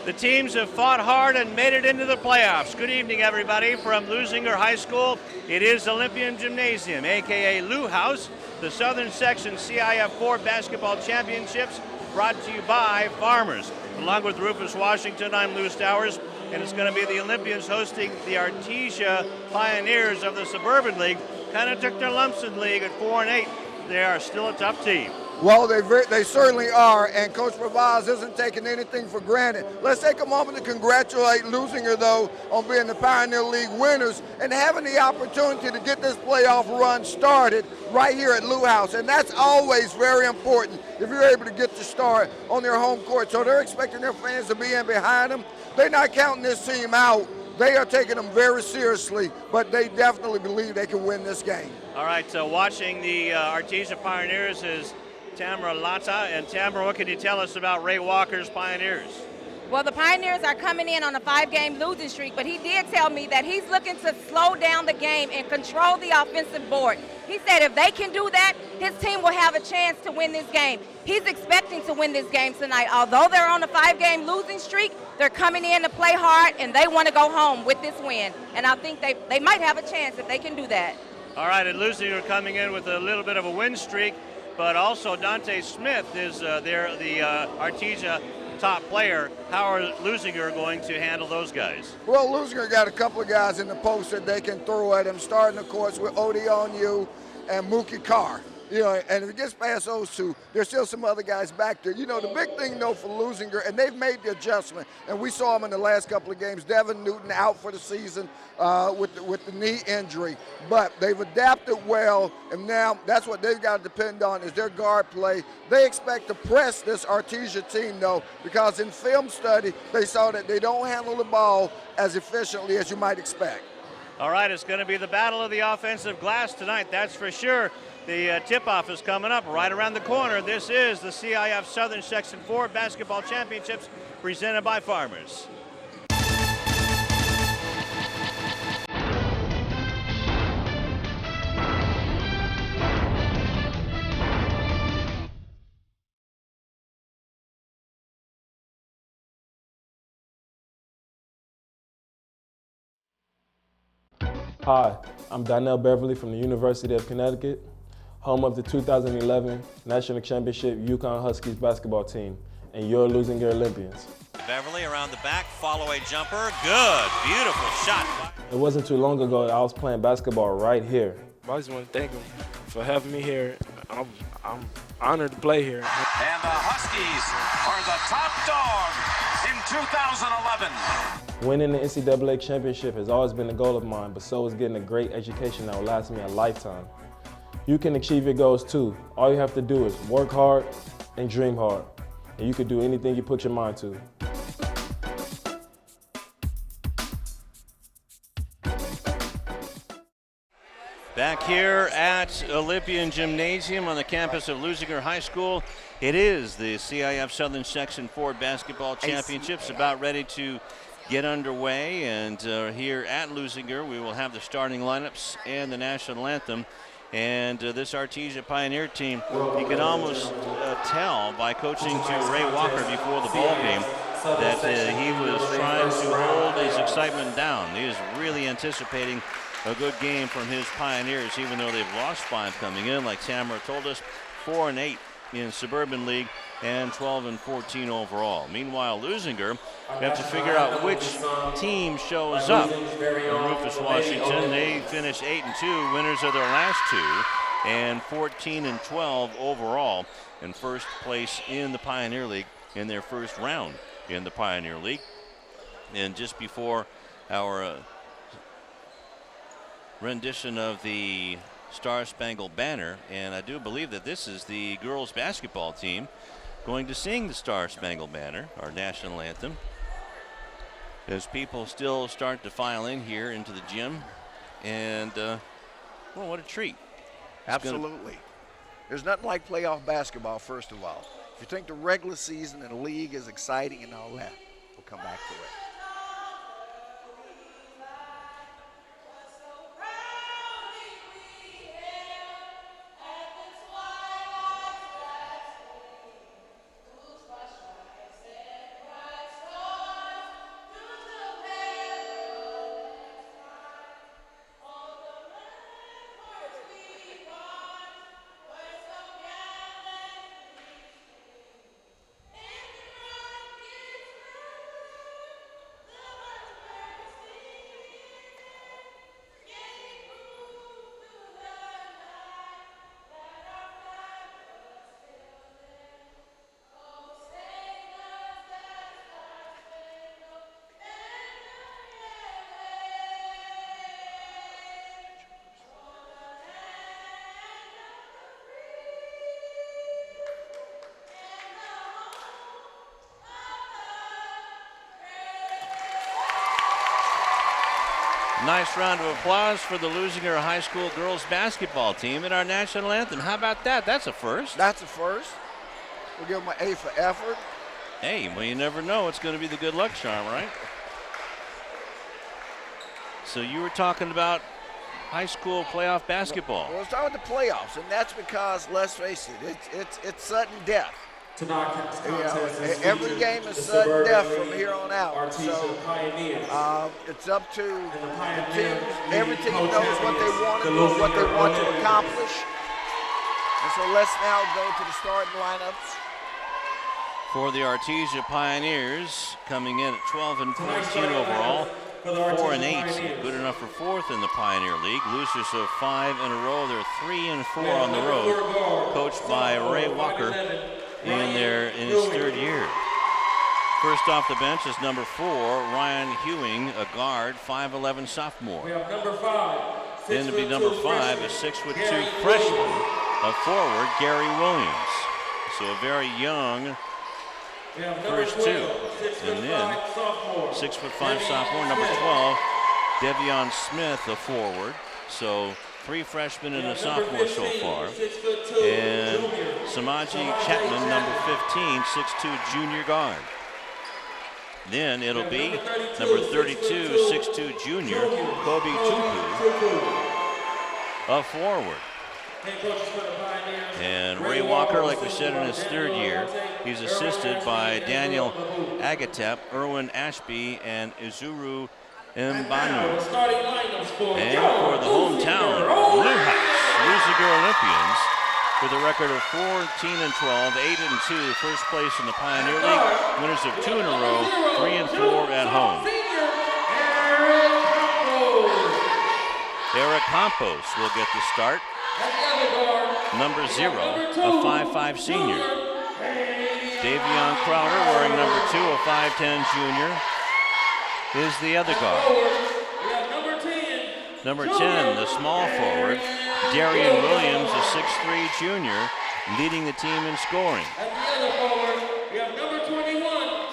The teams have fought hard and made it into the playoffs. Good evening, everybody, from Leuzinger High School. It is Olympian Gymnasium, a.k.a. Lou House, the Southern Section CIF 4 Basketball Championships, brought to you by Farmers. Along with Rufus Washington, I'm Lou Stowers, and it's going to be the Olympians hosting the Artesia Pioneers of the Suburban League. Kind of took their lumps in the league at 4-8. They are still a tough team. Well, they certainly are, and Coach Provaz isn't taking anything for granted. Let's take a moment to congratulate Leuzinger, though, on being the Pioneer League winners and having the opportunity to get this playoff run started right here at Lou House, and that's always very important if you're able to get the start on their home court. So they're expecting their fans to be in behind them. They're not counting this team out. They are taking them very seriously, but they definitely believe they can win this game. All right, so watching the Artesia Pioneers is Tamara Lata. And Tamara, what can you tell us about Ray Walker's Pioneers? Well, the Pioneers are coming in on a 5-game losing streak, but he did tell me that he's looking to slow down the game and control the offensive board. He said if they can do that, his team will have a chance to win this game. He's expecting to win this game tonight. Although they're on a 5-game losing streak, they're coming in to play hard, and they want to go home with this win. And I think they might have a chance if they can do that. All right, and Leuzinger coming in with a little bit of a win streak, but also Dante Smith is the Artesia top player. How are Leuzinger going to handle those guys? Well, Leuzinger got a couple of guys in the post that they can throw at him, starting, of course, with Odionu and Mookie Carr. You know, and if it gets past those two, there's still some other guys back there. You know, the big thing, though, for Leuzinger, and they've made the adjustment, and we saw him in the last couple of games, Devin Newton out for the season with the knee injury. But they've adapted well, and now that's what they've got to depend on is their guard play. They expect to press this Artesia team, though, because in film study, they saw that they don't handle the ball as efficiently as you might expect. All right, it's going to be the battle of the offensive glass tonight, that's for sure. The tip-off is coming up right around the corner. This is the CIF Southern Section 4 Basketball Championships presented by Farmers. Hi, I'm Donnell Beverly from the University of Connecticut, home of the 2011 National Championship UConn Huskies basketball team, and your Leuzinger Olympians. Beverly around the back, follow-away jumper, good, beautiful shot. It wasn't too long ago that I was playing basketball right here. I just want to thank him for having me here. I'm honored to play here. And the Huskies are the top dog in 2011. Winning the NCAA championship has always been a goal of mine, but so is getting a great education that will last me a lifetime. You can achieve your goals too. All you have to do is work hard and dream hard, and you can do anything you put your mind to. Back here at Olympian Gymnasium on the campus of Leuzinger High School, it is the CIF Southern Section 4 Basketball Championships about ready to get underway, and here at Leuzinger we will have the starting lineups and the national anthem. And this Artesia Pioneer team, you can almost tell by coaching to Ray Walker before the ball game that he was trying to hold his excitement down. He is really anticipating a good game from his Pioneers, even though they've lost 5 coming in, like Tamara told us, 4-8 in Suburban League and 12-14 overall. Meanwhile, Leuzinger have to figure out which team shows up. Rufus Washington, they finished 8-2, winners of their last 2, and 14-12 overall, in first place in the Pioneer League in their first round in the Pioneer League. And just before our rendition of the Star-Spangled Banner, and I do believe that this is the girls basketball team going to sing the Star-Spangled Banner, our national anthem, as people still start to file in here into the gym. And well, what a treat. Absolutely. There's nothing like playoff basketball, first of all. If you think the regular season and the league is exciting and all that, we'll come back to it. Nice round of applause for the Leuzinger High School girls basketball team and our national anthem. How about that? That's a first. That's a first. We'll give them an A for effort. Hey, well, you never know. It's going to be the good luck charm, right? So you were talking about high school playoff basketball. Well, let's start with the playoffs, and that's because, let's face it, it's sudden death. Every game is sudden death from here on out. So it's up to the teams. Every team knows what they want to do, what they want to accomplish. And so let's now go to the starting lineups. For the Artesia Pioneers, coming in at 12 and 14 overall, 4 and 8, good enough for fourth in the Pioneer League. Losers of 5 in a row. They're 3 and 4 on the road, coached by Ray Walker in his third year. First off the bench is number 4, Ryan Hewing, a guard, 5'11" sophomore. Then to be number 5, a 6'2" freshman, a forward, Gary Williams. So a very young first two. And then 6'5" sophomore, number 12, Devion Smith, a forward. So 3 freshmen and a sophomore so far. And Samaji Chapman, number 15, 6'2" junior guard. Then it'll be number 32, 6'2" junior, Kobe Tupu, a forward. And Ray Walker, like we said, in his third year, he's assisted by Daniel Agatep, Erwin Ashby, and Izuru Mbanu. And for the hometown, Leuzinger Olympians, with a record of 14 and 12, 8 and 2, first place in the Pioneer League, winners of 2 in a row, 3 and 4 at home. Eric Campos will get the start. Number 0, a 5'5" senior. Davion Crowder, wearing number 2, a 5'10" junior, is the other guard. Number 10, the small forward, Darian Williams, a 6'3" junior, leading the team in scoring.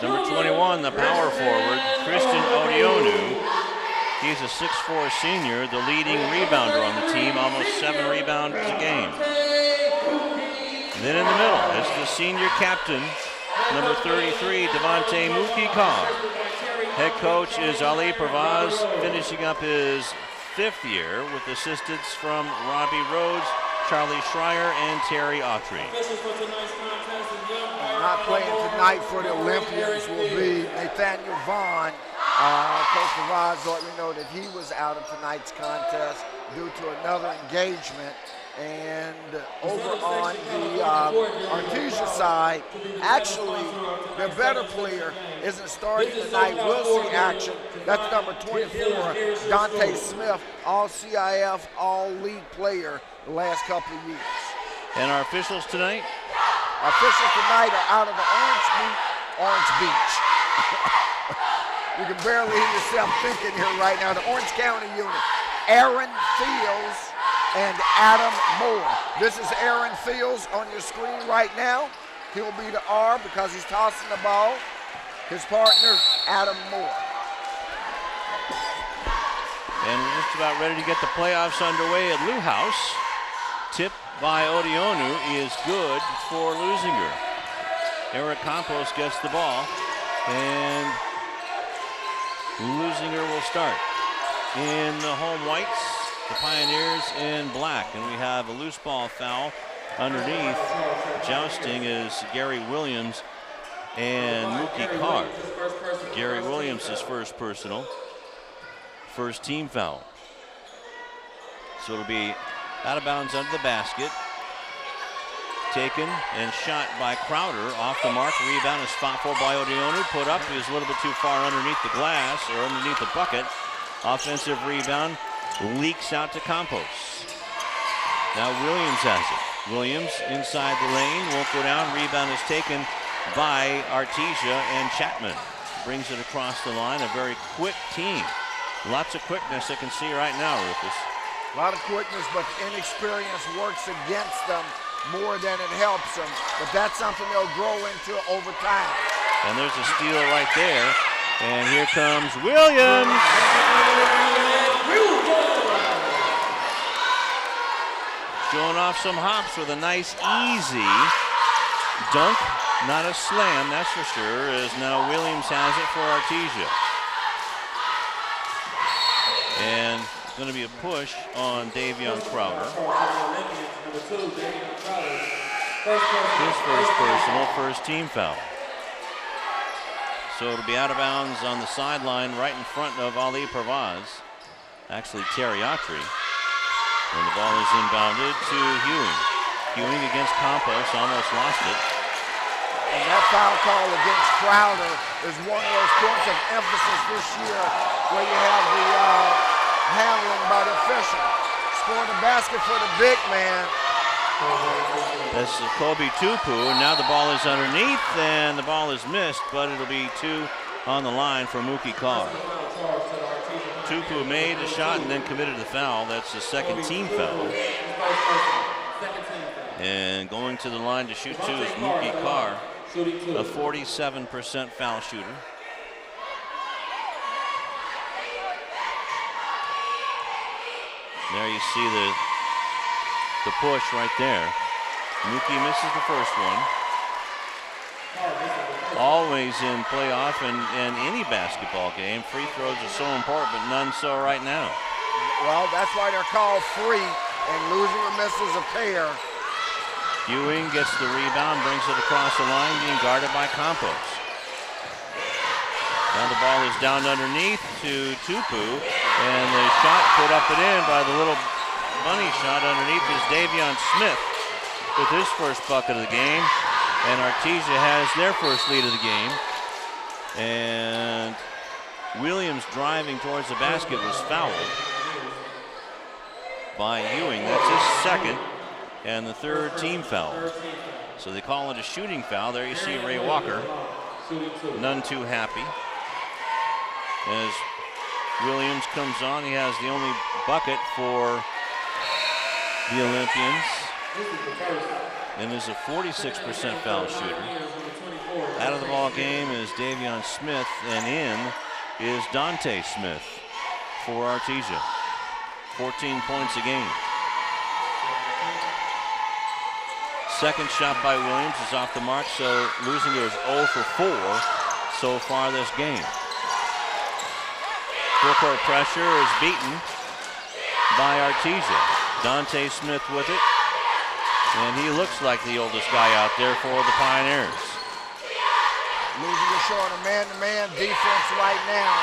Number 21, the power forward, Christian Odionu. He's a 6'4" senior, the leading rebounder on the team, almost 7 rebounds a game. Then in the middle is the senior captain, number 33, Devontae Mukikar. Head coach is Ali Pervaz, finishing up his 5th year with assistance from Robbie Rhodes, Charlie Schreier, and Terry Autry. Not playing tonight for the Olympians will be Nathaniel Vaughn. Coach Pervaz let me know that he was out of tonight's contest due to another engagement. And over on the Artesia side, actually, their better player isn't starting tonight. We'll see action. That's number 24, Dante Smith, all CIF, all league player the last couple of years. And our officials tonight? Our officials tonight are out of the Orange Beach. You can barely hear yourself thinking here right now. The Orange County unit, Aaron Fields and Adam Moore. This is Aaron Fields on your screen right now. He'll be the R because he's tossing the ball. His partner, Adam Moore. And we're just about ready to get the playoffs underway at Lou House. Tip by Odionu is good for Leuzinger. Eric Campos gets the ball, and Leuzinger will start. In the home whites, the Pioneers in black, and we have a loose ball foul underneath. Jousting is Gary Williams and Mookie Carr. Gary Williams' is first personal, first team foul. So it'll be out of bounds under the basket. Taken and shot by Crowder, off the mark. Rebound is fought for by Odionu. Put up, he was a little bit too far underneath the glass, or underneath the bucket. Offensive rebound leaks out to Campos. Now Williams has it. Williams inside the lane, won't go down. Rebound is taken by Artesia, and Chapman brings it across the line. A very quick team. Lots of quickness I can see right now, Rufus. A lot of quickness, but the inexperience works against them more than it helps them. But that's something they'll grow into over time. And there's a steal right there. And here comes Williams. showing off some hops with a nice, easy dunk. Not a slam, that's for sure, as now Williams has it for Artesia. And going to be a push on Davion Crowder. His first personal, first team foul. So it'll be out of bounds on the sideline right in front of Ali Pervaz. Actually, Terry Autry. And the ball is inbounded to Hewing. Hewing against Campos, almost lost it. And that foul call against Crowder is one of those points of emphasis this year where you have the handling by the official. Scoring the basket for the big man. That's Kobe Tupu, and now the ball is underneath, and the ball is missed, but it'll be 2 on the line for Mookie Carr. Tupu made a shot and then committed the foul. That's the second team foul. And going to the line to shoot 2 is Mookie Carr, a 47% foul shooter. There you see the push right there. Mookie misses the first one. Always in playoff and any basketball game, free throws are so important, but none so right now. Well, that's why they're called free, and Leuzinger misses a pair. Ewing gets the rebound, brings it across the line, being guarded by Campos. Now the ball is down underneath to Tupu, and the shot put up and in by the little bunny shot underneath is Davion Smith with his first bucket of the game. And Artesia has their first lead of the game. And Williams driving towards the basket was fouled by Ewing. That's his second and the third team foul. So they call it a shooting foul. There you see Ray Walker, none too happy. As Williams comes on, he has the only bucket for the Olympians and is a 46% foul shooter. Out of the ball game is Davion Smith, and in is Dante Smith for Artesia. 14 points a game. Second shot by Williams is off the mark, so Leuzinger is 0 for 4 so far this game. Full court pressure is beaten by Artesia. Dante Smith with it. And he looks like the oldest guy out there for the Pioneers. Leuzinger showing a man-to-man defense right now.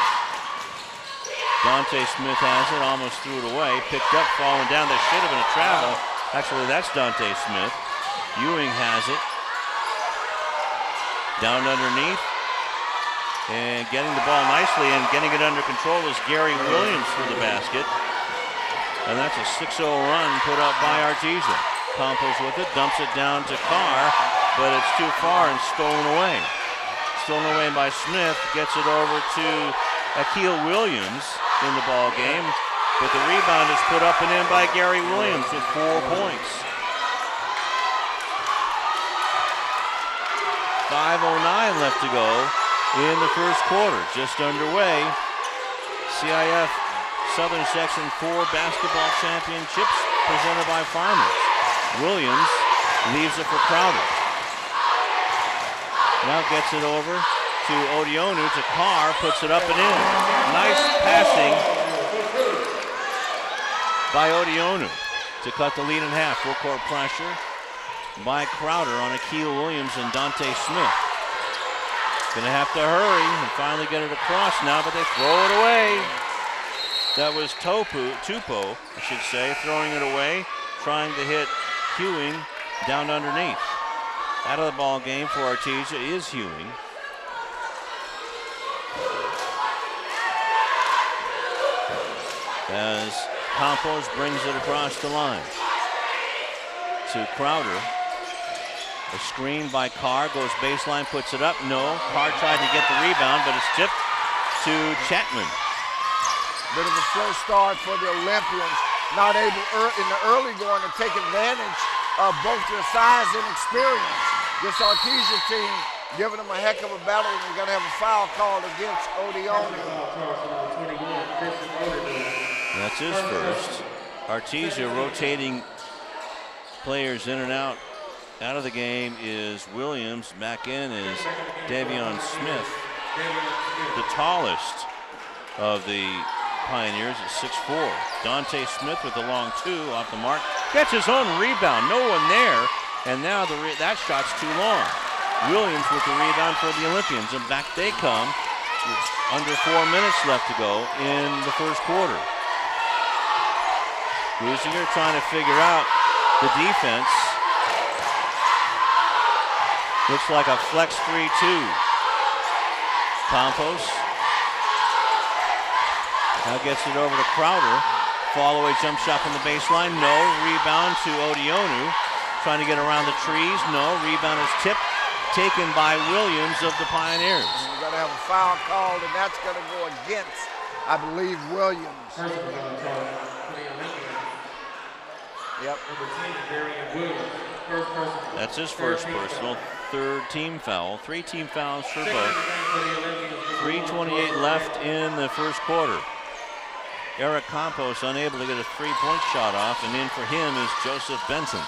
Dante Smith has it, almost threw it away. Picked up, falling down. That should have been a travel. Actually, that's Dante Smith. Ewing has it. Down underneath. And getting the ball nicely and getting it under control is Gary Williams for the basket. And that's a 6-0 run put up by Artesia. Campos with it, dumps it down to Carr, but it's too far and stolen away. Stolen away by Smith, gets it over to Akil Williams in the ball game, but the rebound is put up and in by Gary Williams with 4 points. 5:09 left to go in the first quarter, just underway. CIF Southern Section 4 Basketball Championships presented by Farmers. Williams leaves it for Crowder. Now gets it over to Odionu, to Carr, puts it up and in. Nice passing by Odionu to cut the lead in half. Full court pressure by Crowder on Akil Williams and Dante Smith. Gonna have to hurry and finally get it across now, but they throw it away. That was Tupo, I should say, throwing it away, trying to hit Hewing down underneath. Out of the ball game for Artesia is Hewing. As Campos brings it across the line to Crowder. A screen by Carr, goes baseline, puts it up. No, Carr tried to get the rebound, but it's tipped to Chapman. Bit of a slow start for the Olympians. Not able in the early going to take advantage of both their size and experience. This Artesia team giving them a heck of a battle, and they're going to have a foul called against Odionu. That's his first. Artesia rotating players in and out. Out of the game is Williams. Back in is Davion Smith, the tallest of the Pioneers at 6'4". Dante Smith with the long 2 off the mark. Gets his own rebound. No one there. And now that shot's too long. Williams with the rebound for the Olympians. And back they come. Under 4 minutes left to go in the first quarter. Leuzinger trying to figure out the defense. Looks like a flex 3-2. Campos now gets it over to Crowder. Fall away jump shot from the baseline. No. Rebound to Odionu. Trying to get around the trees. No. Rebound is tipped. Taken by Williams of the Pioneers. You're going to have a foul called, and that's going to go against, I believe, Williams. Yep. That's his first personal. 3rd team foul. 3 team fouls for both. 3:28 left in the first quarter. Eric Campos unable to get a 3-point shot off, and in for him is Joseph Benson.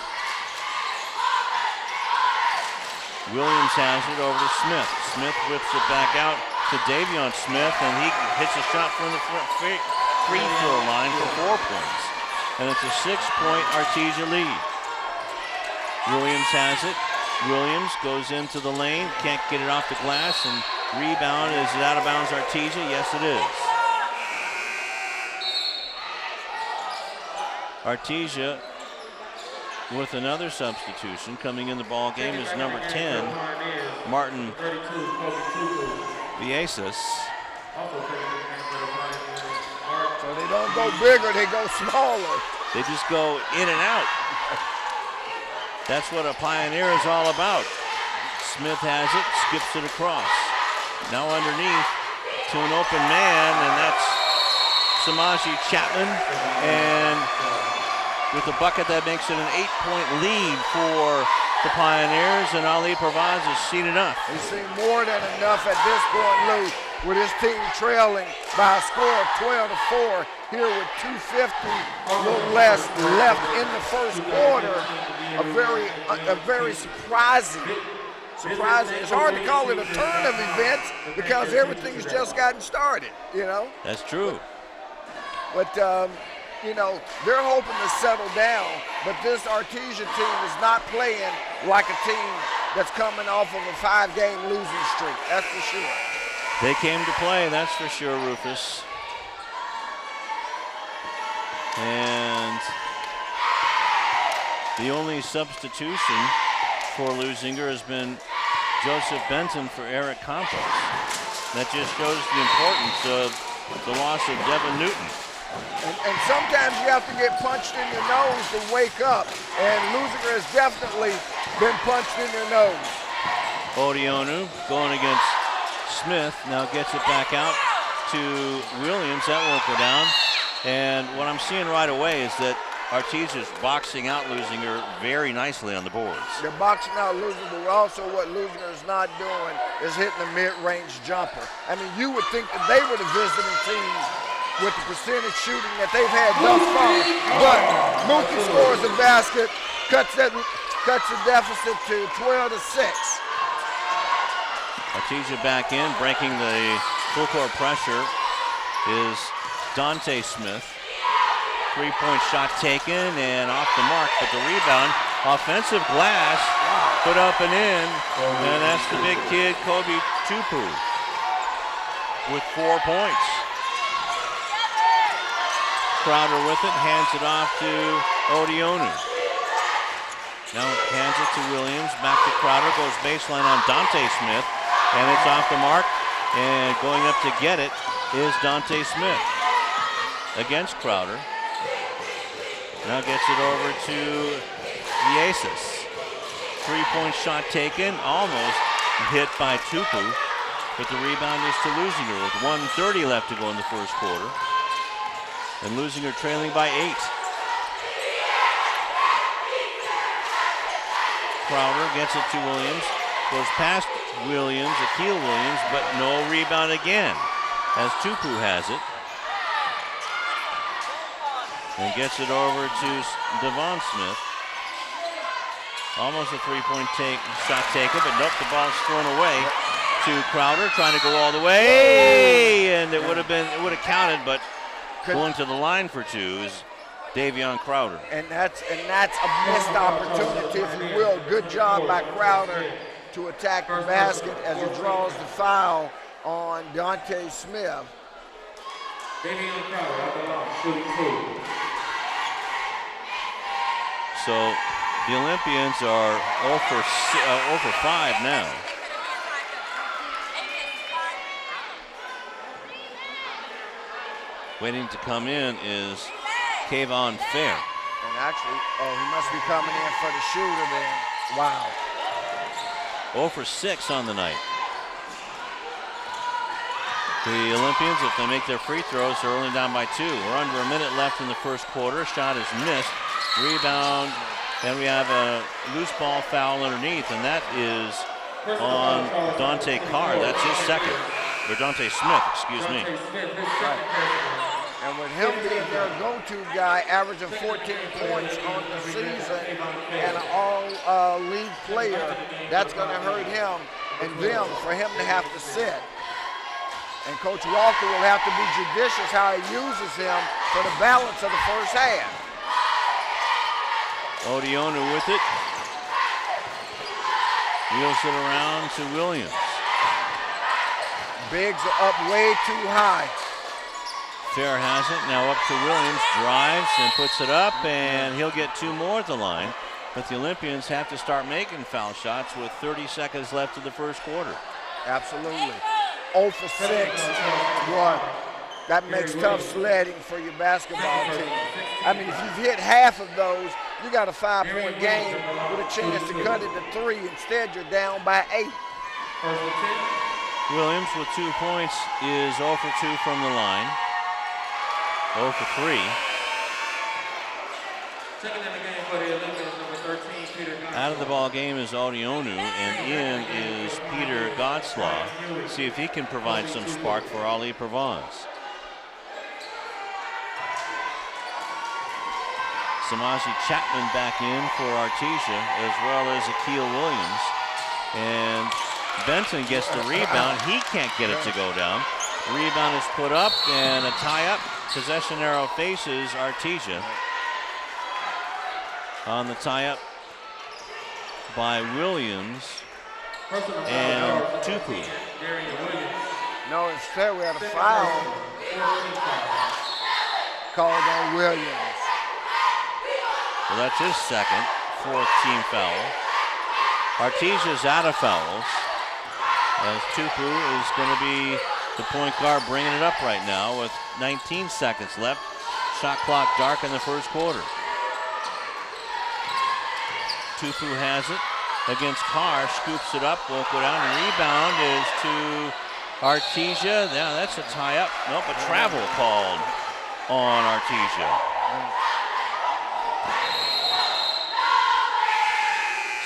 Williams has it over to Smith. Smith whips it back out to Davion Smith, and he hits a shot from the free throw line for 4 points. And it's a 6-point Artesia lead. Williams has it. Williams goes into the lane, can't get it off the glass, and rebound. Is it out of bounds, Artesia? Yes, it is. Artesia with another substitution. Coming in the ball game is number 10, Martin Viesas. So they don't go bigger, they go smaller. They just go in and out. That's what a Pioneer is all about. Smith has it, skips it across. Now underneath to an open man, and that's Samaji Chapman. And with the bucket, that makes it an 8-point lead for the Pioneers, and Ali Pervaz has seen enough. He's seen more than enough at this point, Lou, with his team trailing by a score of 12-4 here with 2:50, a little less left in the first quarter. A very surprising. It's hard to call it a turn of events because everything's just gotten started, you know? That's true. But, you know, they're hoping to settle down, but this Artesia team is not playing like a team that's coming off of a 5-game losing streak, that's for sure. They came to play, that's for sure, Rufus. And the only substitution for Leuzinger has been Joseph Benson for Eric Campos. That just shows the importance of the loss of Devin Newton. And sometimes you have to get punched in your nose to wake up, and Leuzinger has definitely been punched in your nose. Odionu going against Smith, now gets it back out to Williams. That won't go down. And what I'm seeing right away is that Artesia's boxing out Leuzinger very nicely on the boards. They're boxing out Leuzinger, but also what Leuzinger is not doing is hitting a mid-range jumper. I mean, you would think that they were the visiting teams with the percentage shooting that they've had thus far. But Mookie scores a basket, cuts the deficit to 12-6. Artesia back in, breaking the full court pressure is Dante Smith. 3-point shot taken and off the mark, but the rebound, offensive glass, put up and in, and that's the big kid, Kobe Tupu, with 4 points. Crowder with it, hands it off to Odionu. Now hands it to Williams, back to Crowder, goes baseline on Dante Smith, and it's off the mark, and going up to get it is Dante Smith against Crowder. Now gets it over to Viesas. 3-point shot taken, almost hit by Tupu, but the rebound is to Leuzinger with 1:30 left to go in the first quarter. And Leuzinger trailing by 8. Crowder gets it to Williams, goes past Williams, Akil Williams, but no rebound again, as Tupu has it. And gets it over to Devon Smith. Almost a three-point shot taken, but nope, the ball's thrown away to Crowder, trying to go all the way, and it would have counted, but going to the line for two is Davion Crowder. And that's a missed opportunity, if you will. Good job by Crowder to attack the basket as he draws the foul on Dante Smith. Davion Crowder at the line, shooting 2. So the Olympians are 0 for 5 now. Waiting to come in is Kayvon Fair. And actually, he must be coming in for the shooter then. Wow. 0 for 6 on the night. The Olympians, if they make their free throws, are only down by 2. We're under a minute left in the first quarter. Shot is missed. Rebound, and we have a loose ball foul underneath, and that is on Dante Carr. That's his second. Or Dante Smith, excuse me. Right. And with him being their go-to guy, averaging 14 points on the season and an all-league player, that's going to hurt him and them for him to have to sit. And Coach Walker will have to be judicious how he uses him for the balance of the first half. Odionu with it. Wheels it around to Williams. Bigs are up way too high. Fair has it, now up to Williams, drives and puts it up, and he'll get 2 more at the line. But the Olympians have to start making foul shots with 30 seconds left of the first quarter. Absolutely. 0 for 6, 1. That makes tough sledding for your basketball team. I mean, if you've hit half of those, you got a 5-point game with a chance to cut it to 3. Instead, you're down by 8. Williams with 2 points is 0 for 2 from the line. 0 for 3. Checking in the game for the Olympians, number 13, Peter Godslaw. Out of the ball game is Odionu, and in is Peter Godslaw. See if he can provide some spark for Ali Provence. Samaji Chapman back in for Artesia, as well as Akil Williams. And Benson gets the rebound. He can't get it to go down. Rebound is put up, and a tie-up. Possession arrow faces Artesia. On the tie-up by Williams and Tupu. No, instead we had a foul called on Williams. Well, that's his second, 4th team foul. Artesia's out of fouls, as Tupu is going to be the point guard bringing it up right now with 19 seconds left. Shot clock dark in the first quarter. Tupu has it against Carr, scoops it up, won't go down, and rebound is to Artesia. Yeah, that's a tie-up. Nope, a travel called on Artesia.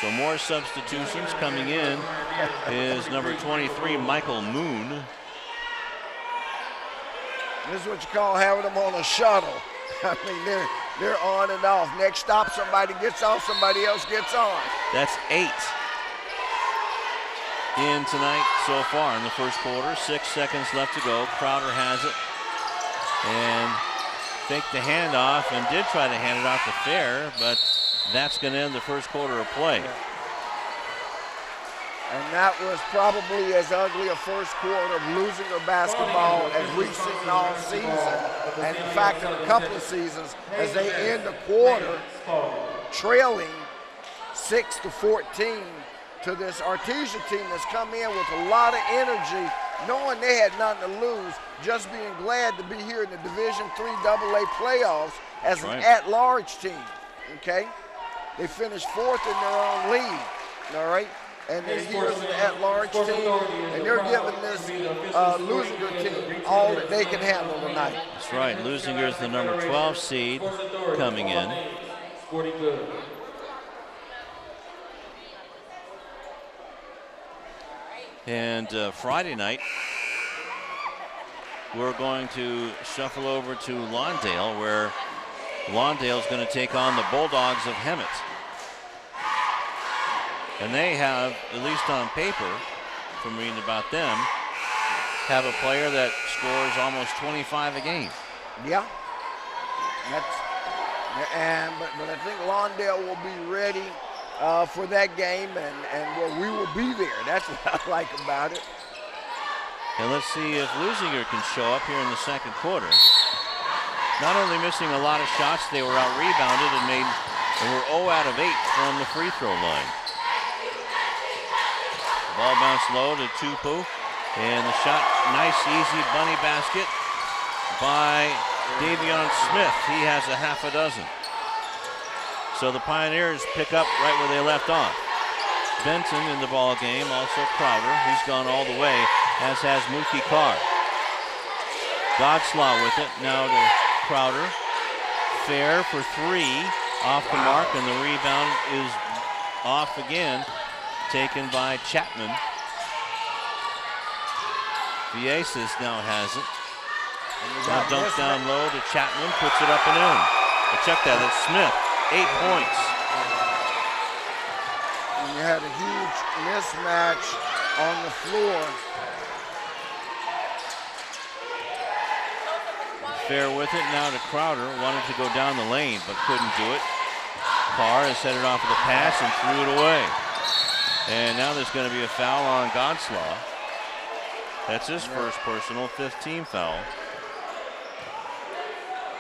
So more substitutions coming in is number 23, Michael Moon. This is what you call having them on a shuttle. I mean, they're on and off. Next stop, somebody gets off, somebody else gets on. That's 8 in tonight so far in the first quarter. 6 seconds left to go. Crowder has it and faked the handoff and did try to hand it off to Fair, but that's going to end the first quarter of play. And that was probably as ugly a first quarter of Leuzinger basketball as we've seen all season. And in fact, in a couple of seasons, as they end the quarter trailing 6-14 to this Artesia team that's come in with a lot of energy, knowing they had nothing to lose, just being glad to be here in the Division III AA playoffs as an at-large team, okay? They finished 4th in their own league, all right? And they're here as an at-large team, and they're giving this Leuzinger team all that they can handle tonight. That's right. Leuzinger is the number 12 seed coming in. And Friday night, we're going to shuffle over to Lawndale, where Lawndale is going to take on the Bulldogs of Hemet. And they have, at least on paper, from reading about them, have a player that scores almost 25 a game. Yeah. But I think Lawndale will be ready for that game, and we will be there. That's what I like about it. And let's see if Leuzinger can show up here in the second quarter. Not only missing a lot of shots, they were out-rebounded and were 0 out of 8 from the free throw line. Ball bounced low to Tupu, and the shot, nice, easy bunny basket by Davion Smith. He has a half a dozen. So the Pioneers pick up right where they left off. Benton in the ball game, also Crowder. He's gone all the way, as has Mookie Carr. Godslaw with it, now to Crowder. Fair for 3, off the mark, and the rebound is off again, taken by Chapman. Vieses now has it. Now dunked down low to Chapman, puts it up and in. But check that, it's Smith, 8 points. And you had a huge mismatch on the floor. Fair with it, now to Crowder. Wanted to go down the lane, but couldn't do it. Carr has set it off with a pass and threw it away. And now there's going to be a foul on Godslaw. That's his first personal, 5th team foul.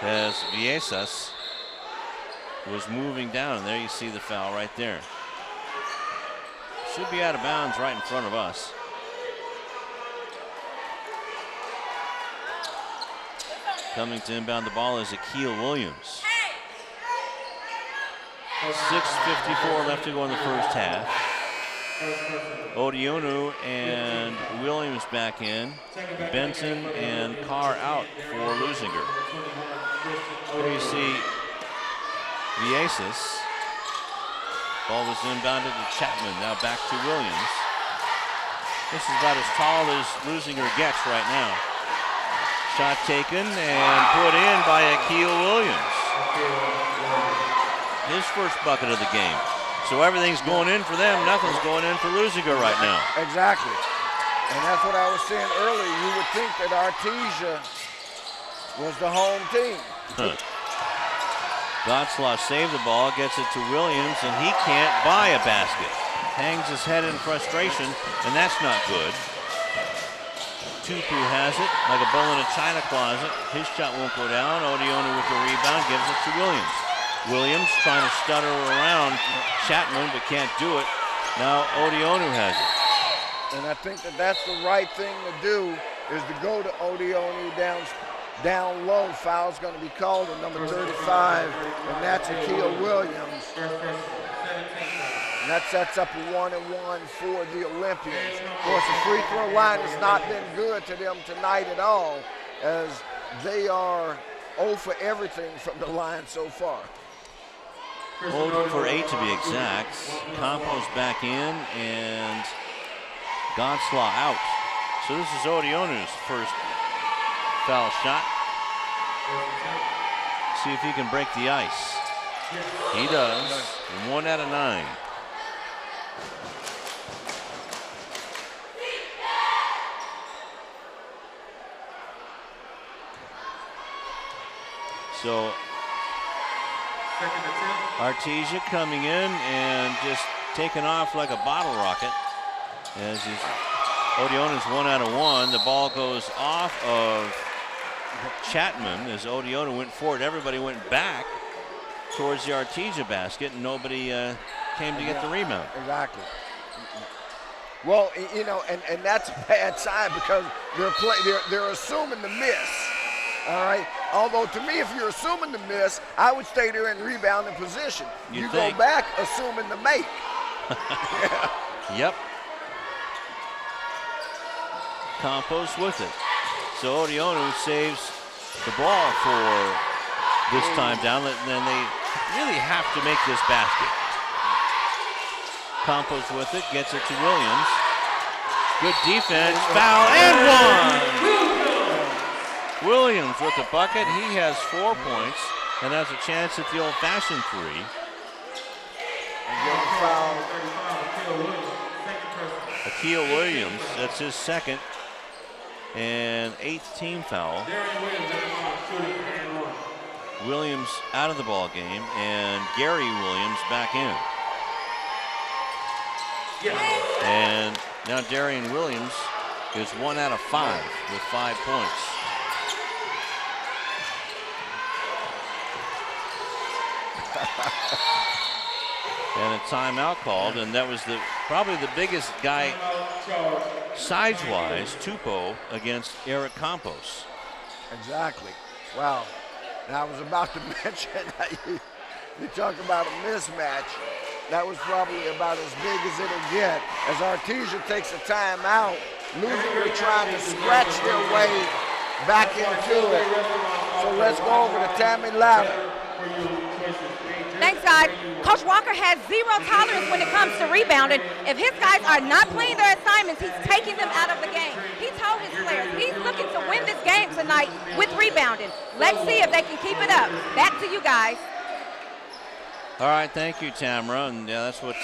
As Vieses was moving down, and there you see the foul right there. Should be out of bounds right in front of us. Coming to inbound the ball is Akil Williams. 6:54 left to go in the first half. Odionu and Williams back in. Benton and Carr out for Leuzinger. There you see Vieses. Ball was inbounded to Chapman. Now back to Williams. This is about as tall as Leuzinger gets right now. Shot taken and put in by Akil Williams. His first bucket of the game. So everything's going in for them. Nothing's going in for Leuzinger right now. Exactly. And that's what I was saying earlier. You would think that Artesia was the home team. Godslaw saved the ball, gets it to Williams, and he can't buy a basket. Hangs his head in frustration, and that's not good. Tupu has it like a bull in a china closet. His shot won't go down. Odionu with the rebound, gives it to Williams. Williams trying to stutter around Chapman, but can't do it. Now Odionu has it. And I think that that's the right thing to do, is to go to Odionu down low. Foul's going to be called on number 35, and that's Akil Williams. And that sets up a 1-and-1 for the Olympians. Of course, the free throw line has not been good to them tonight at all, as they are 0 for everything from the line so far. 0 for 8 to be exact. Campos back in and Godslaw out. So this is Odionu's first foul shot. See if he can break the ice. He does. 1 out of 9. So Artesia coming in and just taking off like a bottle rocket. As Odionu's 1 out of 1. The ball goes off of Chapman as Odionu went forward. Everybody went back towards the Artesia basket, and nobody came to get the rebound. Exactly. Well, you know, and that's a bad sign, because they're assuming the miss. All right. Although to me, if you're assuming the miss, I would stay there in rebounding position. You go back assuming the make. Yeah. Yep. Campos with it. So Odionu saves the ball for this time down, and then they really have to make this basket. Campos with it, gets it to Williams. Good defense, foul, and one! Williams with the bucket. He has 4 points and has a chance at the old-fashioned 3. And get a foul Akil Williams, that's his second and 8th team foul. Williams out of the ball game, and Gary Williams back in. And now Darian Williams is 1 out of 5 with 5 points. And a timeout called, and that was probably the biggest guy size-wise, Tupou, against Eric Campos. Exactly. Wow. Now I was about to mention that you talk about a mismatch. That was probably about as big as it'll get. As Artesia takes a timeout, Leuzinger trying to scratch their way back into it. So let's go over to Tammy Ladder. Thanks, guys. Coach Walker has zero tolerance when it comes to rebounding. If his guys are not playing their assignments, he's taking them out of the game. He told his players he's looking to win this game tonight with rebounding. Let's see if they can keep it up. Back to you guys. All right, thank you, Tamara. And yeah, that's what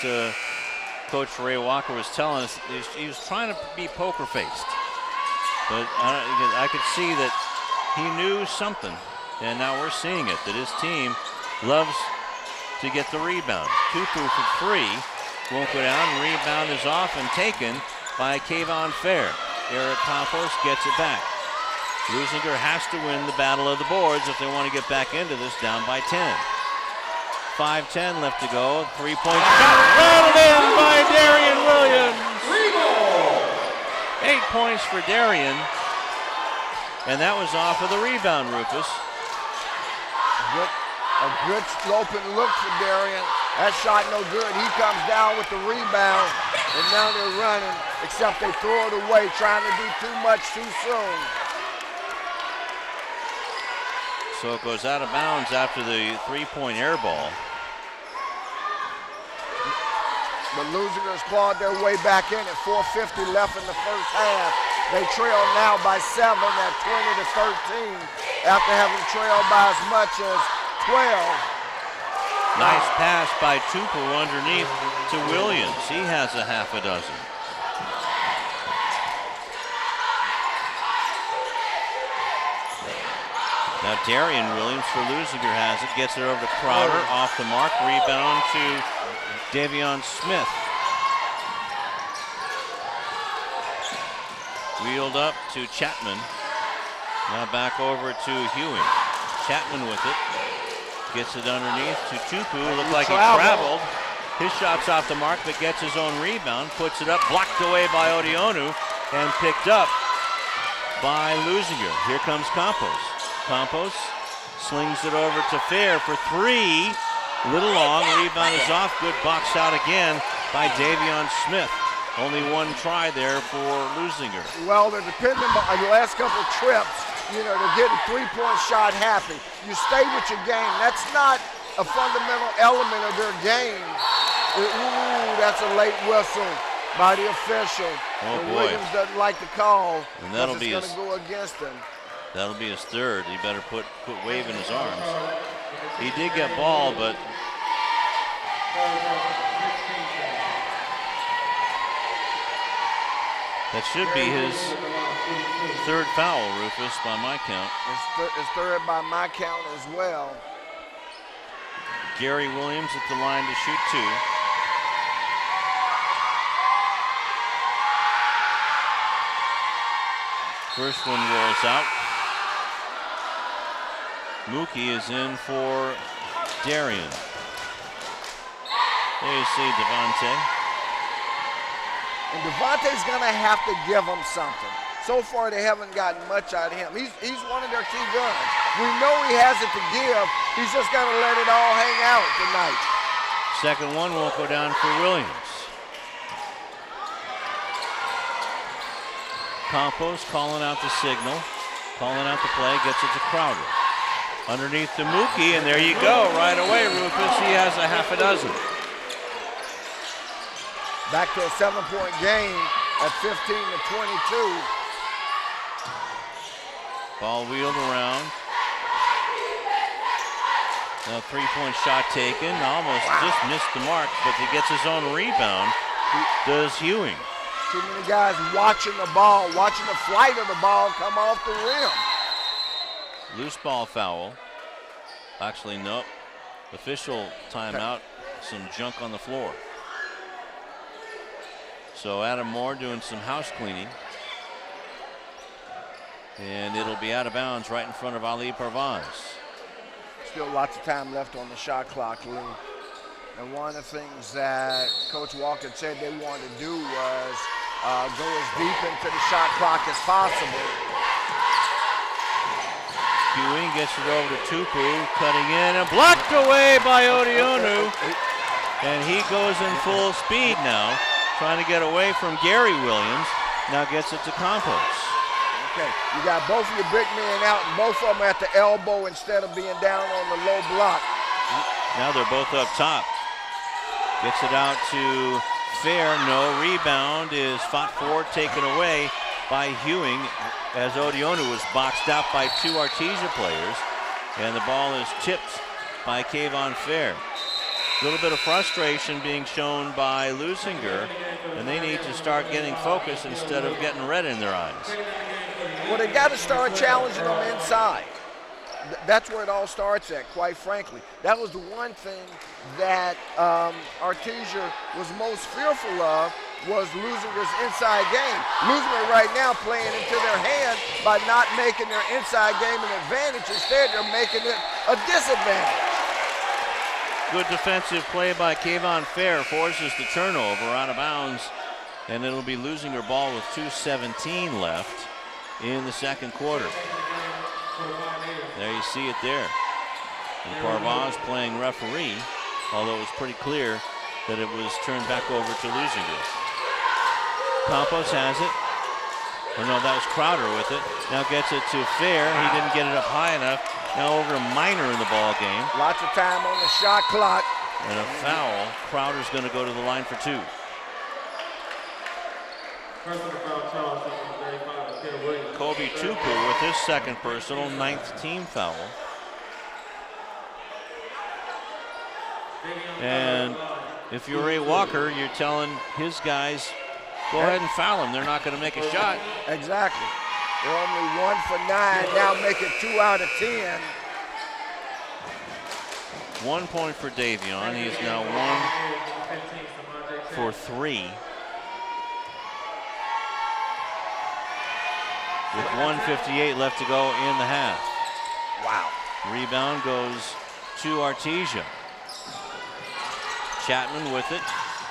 Coach Ray Walker was telling us. He was trying to be poker-faced. But I could see that he knew something. And now we're seeing it, that his team loves to get the rebound. Tupou for 3, won't go down. Rebound is off and taken by Kayvon Fair. Eric Campos gets it back. Leuzinger has to win the battle of the boards if they want to get back into this, down by 10. 5:10 left to go. 3-point shot rattled in by Darian Williams. 8 points for Darian. And that was off of the rebound, Rufus. A good sloping look for Darian. That shot no good. He comes down with the rebound, and now they're running, except they throw it away, trying to do too much too soon. So it goes out of bounds after the 3-point air ball. The Leuzinger's clawed their way back in at 4:50 left in the first half. They trail now by 7 at 20-13 after having trailed by as much as 12. Nice pass by Tupou underneath to Williams. He has a half a dozen. Now Darian Williams for Leuzinger has it, gets it over to Crowder, off the mark, rebound to Davion Smith. Wheeled up to Chapman. Now back over to Ewing. Chapman with it. Gets it underneath to Tupou. Looked like he traveled. His shot's off the mark, but gets his own rebound. Puts it up, blocked away by Odionu, and picked up by Leuzinger. Here comes Campos. Campos slings it over to Fair for 3. Little long, rebound is off. Good box out again by Davion Smith. Only one try there for Leuzinger. Well, they're depending on the last couple of trips. You know, they're getting 3-point shot happy. You stay with your game. That's not a fundamental element of their game. Ooh, that's a late whistle by the official. Oh, and boy. Williams doesn't like the call. And that'll be going to go against him. That'll be his third. He better put wave in his arms. He did get ball, but that should be his third foul, Rufus, by my count. It's third by my count as well. Gary Williams at the line to shoot 2. First one rolls out. Mookie is in for Darian. There you see Devontae. And Devontae's going to have to give them something. So far, they haven't gotten much out of him. He's one of their key guns. We know he has it to give. He's just got to let it all hang out tonight. Second one won't go down for Williams. Campos calling out the signal, calling out the play, gets it to Crowder. Underneath to Mookie, and there you go, right away, Rufus. He has a half a dozen. Back to a 7-point game at 15-22. Ball wheeled around. Now 3-point shot taken, almost just missed the mark, but he gets his own rebound. does Ewing. Too many guys watching the ball, watching the flight of the ball come off the rim. Loose ball foul. Actually, nope. Official timeout. Some junk on the floor. So Adam Moore doing some house cleaning. And it'll be out of bounds right in front of Ali Parvaz. Still lots of time left on the shot clock, Lou. And one of the things that Coach Walker said they wanted to do was go as deep into the shot clock as possible. Ewing gets it over to Tupu, cutting in and blocked away by Odionu. And he goes in full speed now, trying to get away from Gary Williams. Now gets it to Campos. Okay, you got both of your big men out and both of them at the elbow instead of being down on the low block. Now they're both up top. Gets it out to Fair. No. Rebound is fought for, taken away by Ewing as Odionu was boxed out by two Artesia players. And the ball is tipped by Kayvon Fair. A little bit of frustration being shown by Leuzinger, and they need to start getting focused instead of getting red in their eyes. Well, they got to start challenging them inside. That's where it all starts at, quite frankly. That was the one thing that Artesia was most fearful of, was Leuzinger's inside game. Leuzinger right now playing into their hand by not making their inside game an advantage. Instead, they're making it a disadvantage. Good defensive play by Kayvon Fair forces the turnover out of bounds, and it'll be Leuzinger ball with 2:17 left in the second quarter. There you see it there. And Parvaz playing referee, although it was pretty clear that it was turned back over to Leuzinger. Campos has it. Oh no, that was Crowder with it. Now gets it to Fair. He didn't get it up high enough. Now over to Minor in the ball game. Lots of time on the shot clock. And a foul. Crowder's going to go to the line for two. Kobe Tupu with his second personal, 9th team foul. And if you're Ray Walker, you're telling his guys, go ahead and foul him. They're not going to make a shot. Exactly. They're only 1 for 9. Now make it 2 out of 10. 1 point for Davion. He is now 1 for 3. With 1:58 left to go in the half. Wow. Rebound goes to Artesia. Chapman with it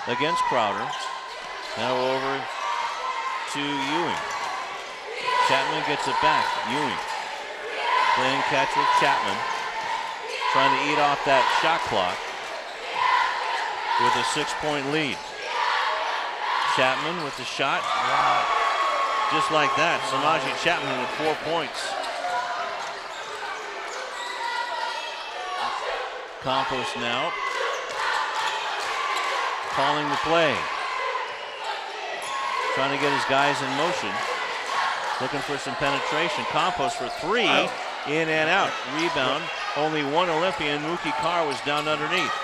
against Crowder. Now over to Ewing. Chapman gets it back. Ewing playing catch with Chapman. Trying to eat off that shot clock with a 6-point lead. Chapman with the shot. Wow. Just like that, Samaji Chapman with 4 points. Campos now calling the play. Trying to get his guys in motion. Looking for some penetration. Campos for 3, in and out. Rebound, only one Olympian. Mookie Carr was down underneath.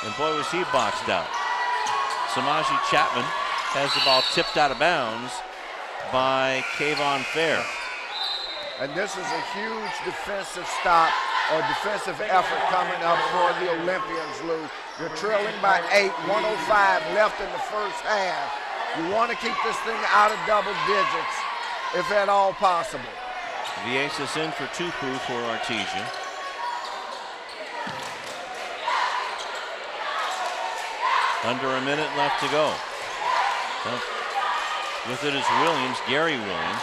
And boy, was he boxed out. Samaji Chapman has the ball tipped out of bounds by Kayvon Fair. And this is a huge defensive stop or defensive effort coming up for the Olympians, Lou. You're trailing by 8, 105 left in the first half. You want to keep this thing out of double digits, if at all possible. Vieses in for Tupu for Artesia. Under a minute left to go. With it is Williams, Gary Williams.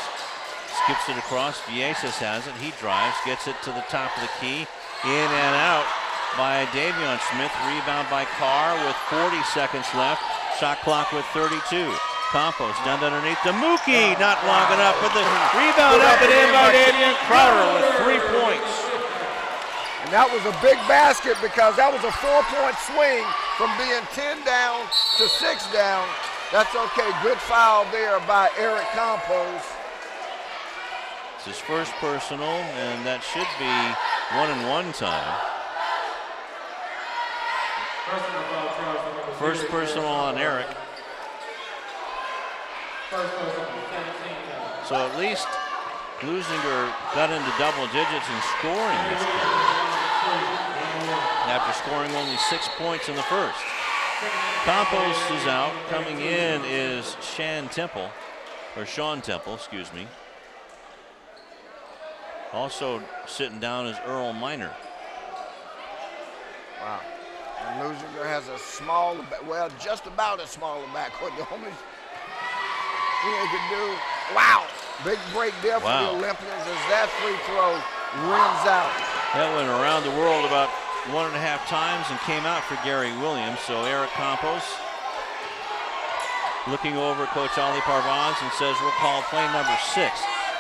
Skips it across, Vieses has it, he drives, gets it to the top of the key. In and out by Davion Smith, rebound by Carr with 40 seconds left. Shot clock with 32. Campos down underneath to Mookie, not long enough, but the rebound up and in by Davion Crowder with 3 points. And that was a big basket because that was a 4-point swing from being 10 down to 6 down. That's okay, good foul there by Eric Campos. It's his first personal, and that should be 1-and-1 time. First personal on Eric. First goes up to 17 times. So at least Leuzinger got into double digits in scoring this game after scoring only 6 points in the first. Campos is out. Coming in is Sean Temple, excuse me. Also sitting down is Earl Minor. Wow. And Leuzinger has a small, well, just about as small a backcourt. The only thing they can do, wow, big break there for the Olympians as that free throw rims out. That went around the world about 1.5 times and came out for Gary Williams. So Eric Campos looking over Coach Ali Parvaz and says we'll call play number 6.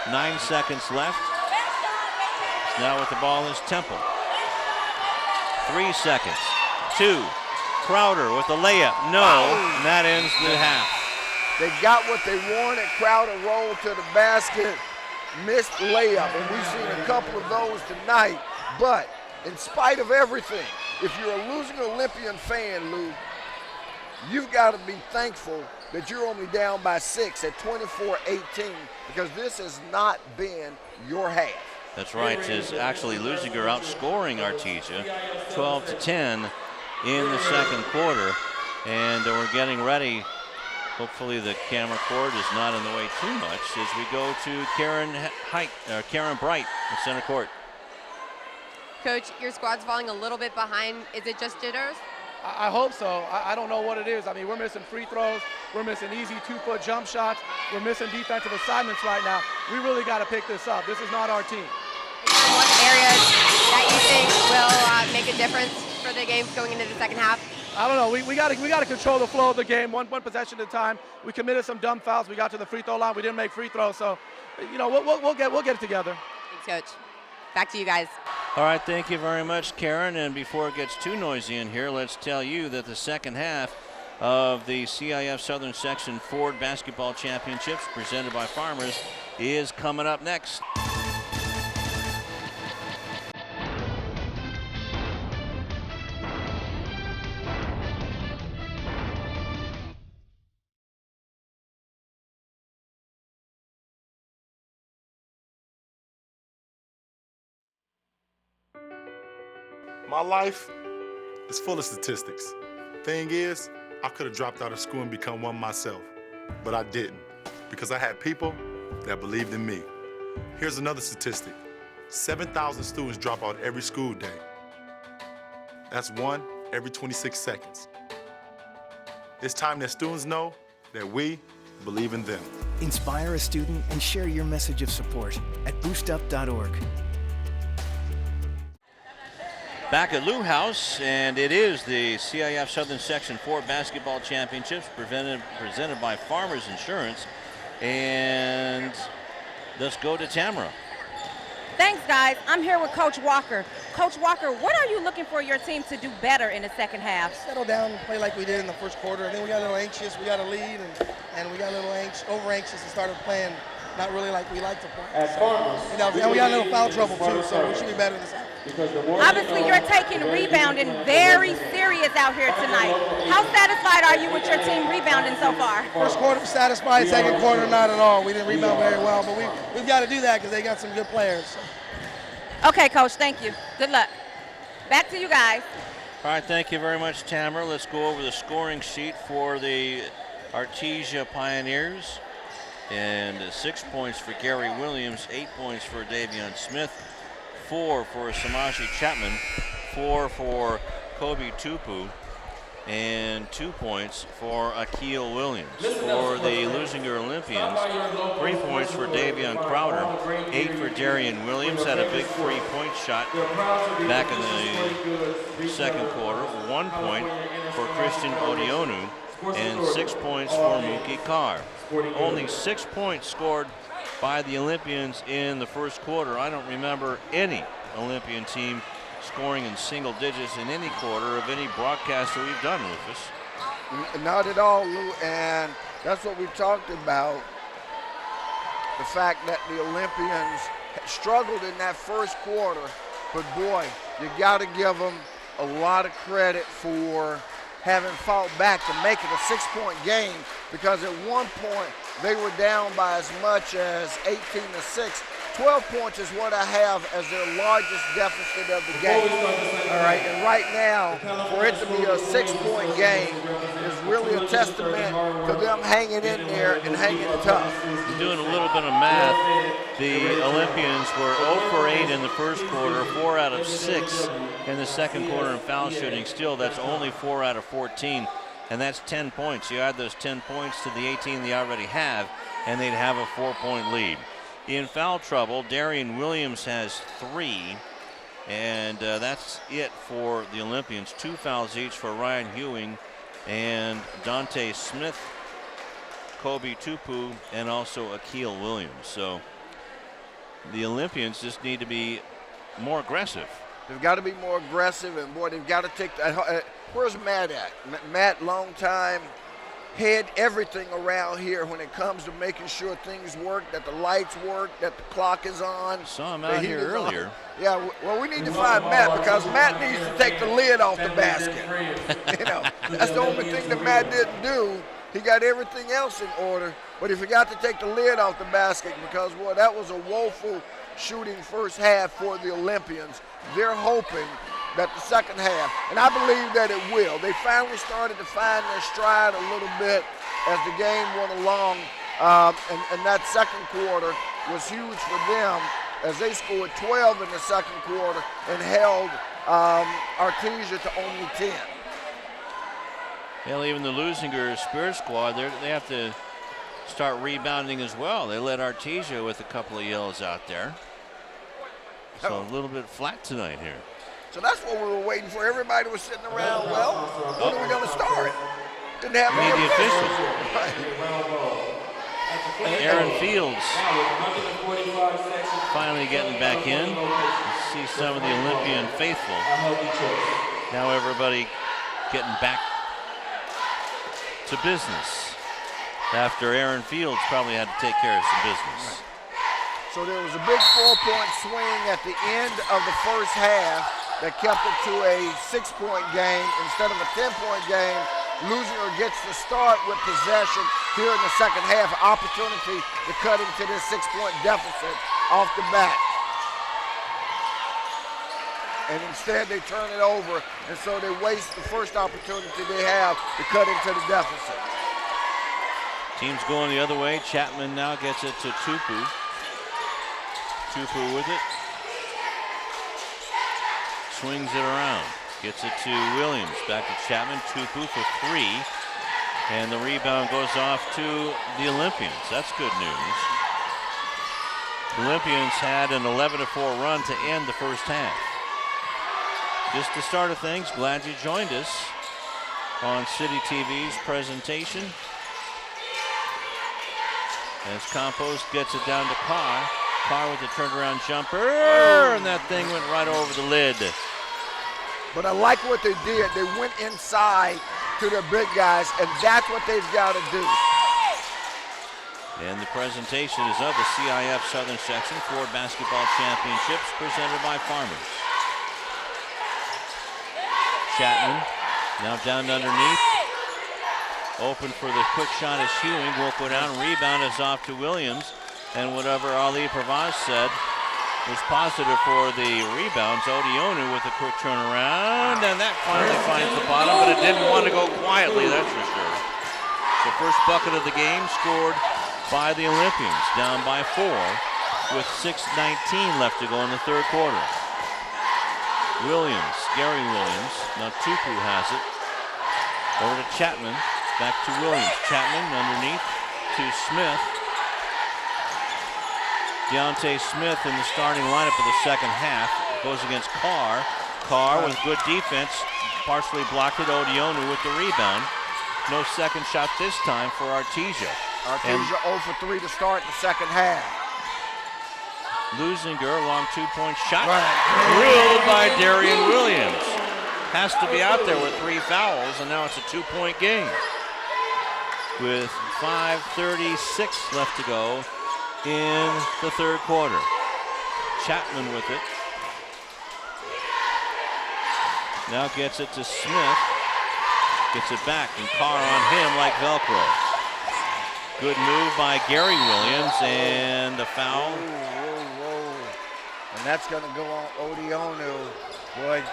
9 seconds left. Now with the ball is Temple. 3 seconds. 2. Crowder with the layup. No, and that ends the half. They got what they wanted. Crowder rolled to the basket, missed layup, and we've seen a couple of those tonight. But in spite of everything, if you're a losing Olympian fan, Lou, you've got to be thankful that you're only down by 6 at 24-18 because this has not been your half. That's right. It's actually Leuzinger outscoring Artesia 12-10 in the second quarter. And we're getting ready. Hopefully the camera cord is not in the way too much as we go to Karen Bright in center court. Coach, your squad's falling a little bit behind. Is it just jitters? I hope so. I don't know what it is. I mean, we're missing free throws. We're missing easy 2-foot jump shots. We're missing defensive assignments right now. We really got to pick this up. This is not our team. Is there one area that you think will make a difference for the game going into the second half? I don't know. We got to control the flow of the game, one possession at a time. We committed some dumb fouls. We got to the free throw line. We didn't make free throws. So, you know, we'll get it together. Thanks, Coach. Back to you guys. All right, thank you very much, Karen. And before it gets too noisy in here, let's tell you that the second half of the CIF Southern Section Ford Basketball Championships presented by Farmers is coming up next. My life is full of statistics. Thing is, I could have dropped out of school and become one myself, but I didn't because I had people that believed in me. Here's another statistic. 7,000 students drop out every school day. That's 1 every 26 seconds. It's time that students know that we believe in them. Inspire a student and share your message of support at boostup.org. Back at Lou House, and it is the CIF Southern Section 4 Basketball Championships presented by Farmers Insurance. And let's go to Tamara. Thanks, guys. I'm here with Coach Walker. Coach Walker, what are you looking for your team to do better in the second half? Settle down and play like we did in the first quarter. I think we got a little anxious. We got a lead, and we got a little over-anxious and started playing not really like we like to play. At Farmers, and we got a little foul trouble, too, so we should be better this half. Obviously, you're taking rebounding very serious out here tonight. How satisfied are you with your team rebounding so far? First quarter satisfied, second quarter not at all. We didn't rebound very well, but we've got to do that because they got some good players. So. Okay, Coach, thank you. Good luck. Back to you guys. All right, thank you very much, Tamara. Let's go over the scoring sheet for the Artesia Pioneers. And 6 points for Gary Williams, 8 points for Davion Smith, 4 for Samaji Chapman, 4 for Kobe Tupu, and 2 points for Akil Williams. For the Leuzinger Olympians, 3 points for Davion Crowder, 8 for Darian Williams, had a big 3-point shot back in the second quarter, 1 point for Christian Odionu, and 6 points for Mookie Carr. Only 6 points scored by the Olympians in the first quarter. I don't remember any Olympian team scoring in single digits in any quarter of any broadcast that we've done with us. Not at all, Lou, and that's what we talked about. The fact that the Olympians struggled in that first quarter, but boy, you got to give them a lot of credit for having fought back to make it a 6-point game, because at one point they were down by as much as 18-6. 12 points is what I have as their largest deficit of the game. All right, and right now, for it to be a 6-point game is really a testament to them hanging in there and hanging tough. Doing a little bit of math, the Olympians were 0 for 8 in the first quarter, 4 out of 6 in the second quarter in foul shooting. Still, that's only 4 out of 14, and that's 10 points. You add those 10 points to the 18 they already have, and they'd have a 4-point lead. In foul trouble, Darian Williams has 3, and that's it for the Olympians. 2 fouls each for Ryan Hewing and Dante Smith, Kobe Tupu, and also Akil Williams. So the Olympians just need to be more aggressive. They've got to be more aggressive, and boy, they've got to take that. Where's Matt at? Matt, long time head everything around here when it comes to making sure things work, that the lights work, that the clock is on. Saw him out here earlier. Yeah, well, we need to find Matt because Matt needs to take the lid off the basket. You know, that's the only thing that Matt didn't do. He got everything else in order, but he forgot to take the lid off the basket because, boy, that was a woeful shooting first half for the Olympians. They're hoping that the second half, and I believe that it will. They finally started to find their stride a little bit as the game went along, and that second quarter was huge for them as they scored 12 in the second quarter and held Artesia to only 10. Well, even the Leuzinger Spirit squad, they have to start rebounding as well. They led Artesia with a couple of yells out there. So a little bit flat tonight here. So that's what we were waiting for. Everybody was sitting around, well, when are we going to start? Didn't have any the officials. Right. Aaron Fields finally getting back in. You see some of the Olympian faithful. Now everybody getting back to business after Aaron Fields probably had to take care of some business. So there was a big 4-point swing at the end of the first half that kept it to a 6-point game instead of a 10-point game. Leuzinger gets the start with possession here in the second half, opportunity to cut into this 6-point deficit off the bat. And instead they turn it over, and so they waste the first opportunity they have to cut into the deficit. Team's going the other way. Chapman now gets it to Tupu. Tupu with it. Swings it around. Gets it to Williams. Back to Chapman. Tupu for 3. And the rebound goes off to the Olympians. That's good news. The Olympians had an 11-4 run to end the first half. Just the start of things. Glad you joined us on City TV's presentation. As Compost gets it down to Carr. Carr with the turnaround jumper, and that thing went right over the lid. But I like what they did. They went inside to their big guys, and that's what they've got to do. And the presentation is of the CIF Southern Section Ford Basketball Championships presented by Farmers. Chapman now down underneath. Open for the quick shot is Hewing. Will go down. Rebound is off to Williams. And whatever Ali Pravaz said was positive for the rebounds. Odionu with a quick turnaround. And that finally finds the bottom, but it didn't want to go quietly, that's for sure. So first bucket of the game scored by the Olympians. Down by 4 with 6:19 left to go in the third quarter. Williams, Gary Williams. Now Tupu has it. Over to Chapman. Back to Williams. Chapman underneath to Smith. Deontay Smith in the starting lineup of the second half. Goes against Carr. Carr with good defense. Partially blocked it. Odionu with the rebound. No second shot this time for Artesia. Artesia 0 for 3 to start the second half. Leuzinger, long 2-point shot. Drilled by Darian Williams. Has to be out there with 3 fouls, and now it's a 2-point game. With 5:36 left to go in the third quarter. Chapman with it. Now gets it to Smith. Gets it back, and Carr on him like Velcro. Good move by Gary Williams, and the foul. Whoa. And that's going to go on Odionu. Boy,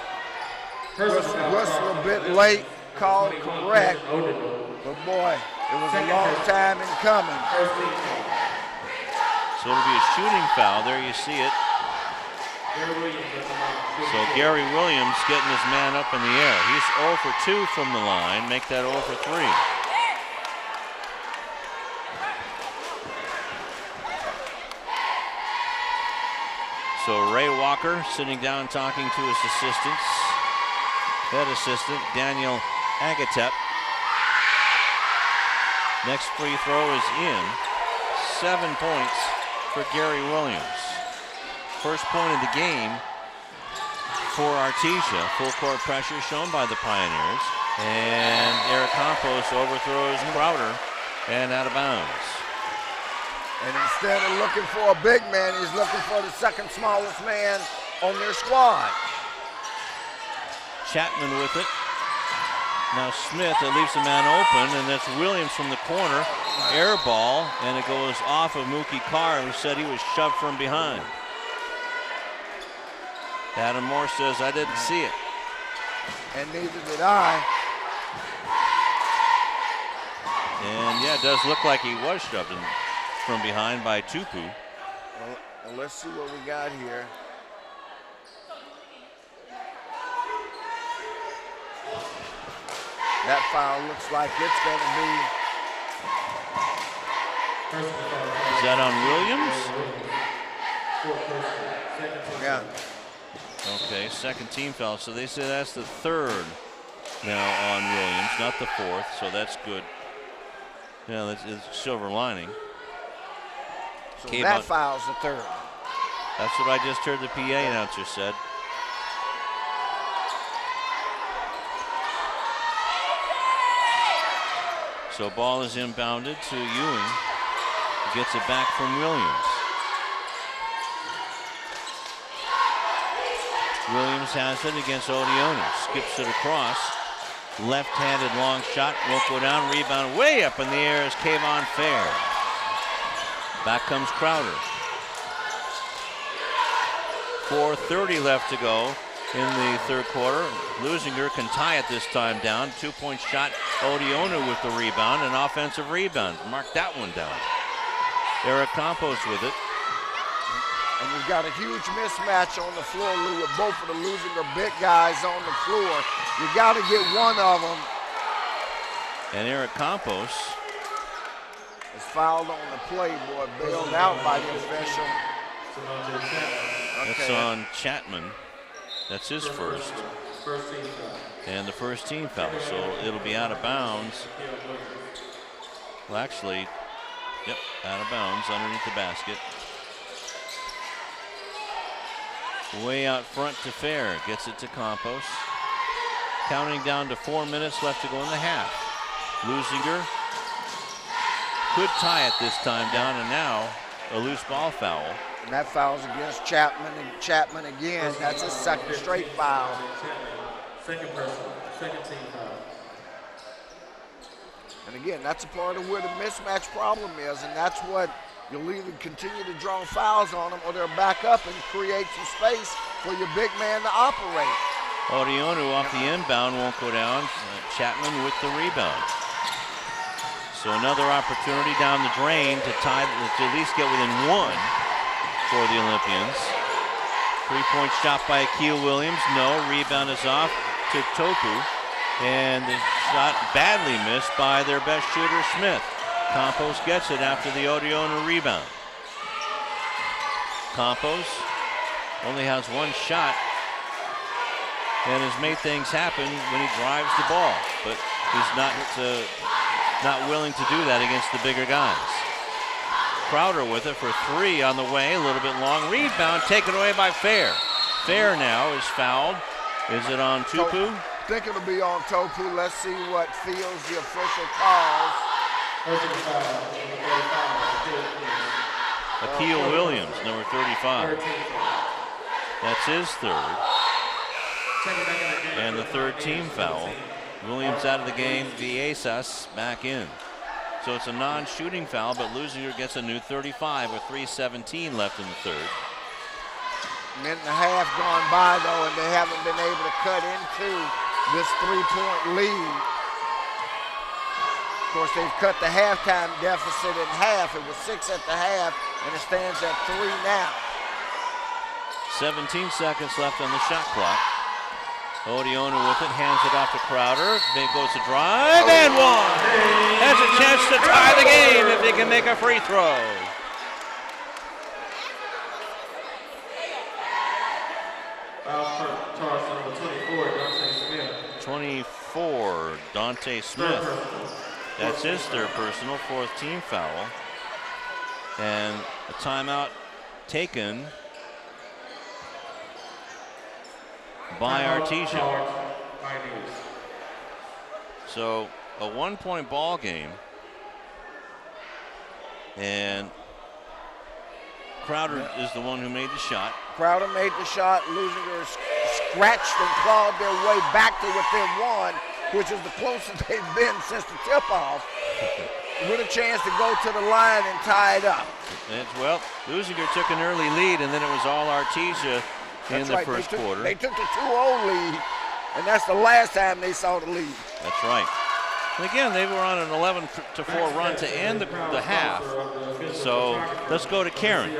whistle a bit late, called correct. But boy, it was a long time in coming. So it'll be a shooting foul. There you see it. So Gary Williams getting his man up in the air. He's 0 for 2 from the line. Make that 0 for 3. So Ray Walker sitting down talking to his assistants. Head assistant Daniel Agatep. Next free throw is in. 7 points for Gary Williams. First point of the game for Artesia. Full court pressure shown by the Pioneers. And Eric Campos overthrows Crowder and out of bounds. And instead of looking for a big man, he's looking for the second smallest man on their squad. Chapman with it. Now Smith, that leaves the man open, and that's Williams from the corner. Air ball, and it goes off of Mookie Carr, who said he was shoved from behind. Adam Moore says, I didn't see it. And neither did I. And yeah, it does look like he was shoved from behind by Tupu. Well, let's see what we got here. That foul looks like it's going to be. Is that on Williams? Yeah. Okay, second team foul. So they say that's the third now on Williams, not the fourth. So that's good. Yeah, that's it's silver lining. So that foul's the third. That's what I just heard the PA announcer said. So ball is inbounded to Ewing. Gets it back from Williams. Williams has it against Odionu. Skips it across. Left-handed long shot. Won't go down. Rebound way up in the air is Kayvon Fair. Back comes Crowder. 4:30 left to go in the third quarter. Leuzinger can tie it this time down. 2-point shot. Odionu with the rebound. An offensive rebound. Mark that one down. Eric Campos with it. And you've got a huge mismatch on the floor, Lou, with both of the Leuzinger big guys on the floor. You got to get one of them. And Eric Campos is fouled on the play, boy, bailed out by the official. That's on Chapman. That's his first. And the first team foul, so it'll be out of bounds. Well, actually, yep, out of bounds underneath the basket. Way out front to Fair, gets it to Campos. Counting down to 4 minutes left to go in the half. Leuzinger could tie it this time down, and now a loose ball foul. And that foul's against Chapman, and Chapman again. That's his second straight foul. Second team foul. And again, that's a part of where the mismatch problem is, and that's what you'll either continue to draw fouls on them or they'll back up and create some space for your big man to operate. Odionu off the inbound won't go down. Chapman with the rebound. So another opportunity down the drain to tie, to at least get within one for the Olympians. 3-point shot by Akil Williams. No, rebound is off to Topu. And the shot badly missed by their best shooter, Smith. Campos gets it after the Odionu rebound. Campos only has one shot and has made things happen when he drives the ball, but he's not willing to do that against the bigger guys. Crowder with it for three on the way, a little bit long. Rebound taken away by Fair. Fair now is fouled. Is it on Tupu? I think it'll be on Topu. Let's see what feels the official calls. Akil Williams, number 35. That's his third. And the third team foul. Williams out of the game. Viesas back in. So it's a non-shooting foul, but Leuzinger gets a new 35 with 3:17 left in the third. Minute and a half gone by, though, and they haven't been able to cut into this three-point lead. Of course, they've cut the halftime deficit in half. It was 6 at the half, and it stands at 3 now. 17 seconds left on the shot clock. Odiono with it, hands it off to Crowder. Big goes to drive, and one. Has a chance to tie the game if he can make a free throw. Charge number 24, Dante Smith. 24, Dante Smith. That's his third personal, 4th team foul. And a timeout taken by Artesia. So a 1-point ball game. And Crowder is the one who made the shot. Crowder made the shot. Leuzinger scratched and clawed their way back to within 1, which is the closest they've been since the tip-off, with a chance to go to the line and tie it up. Well, Leuzinger took an early lead, and then it was all Artesia in the first quarter. They took the 2-0 lead, and that's the last time they saw the lead. That's right. And again, they were on an 11-4 run to end the half. So let's go to Karen.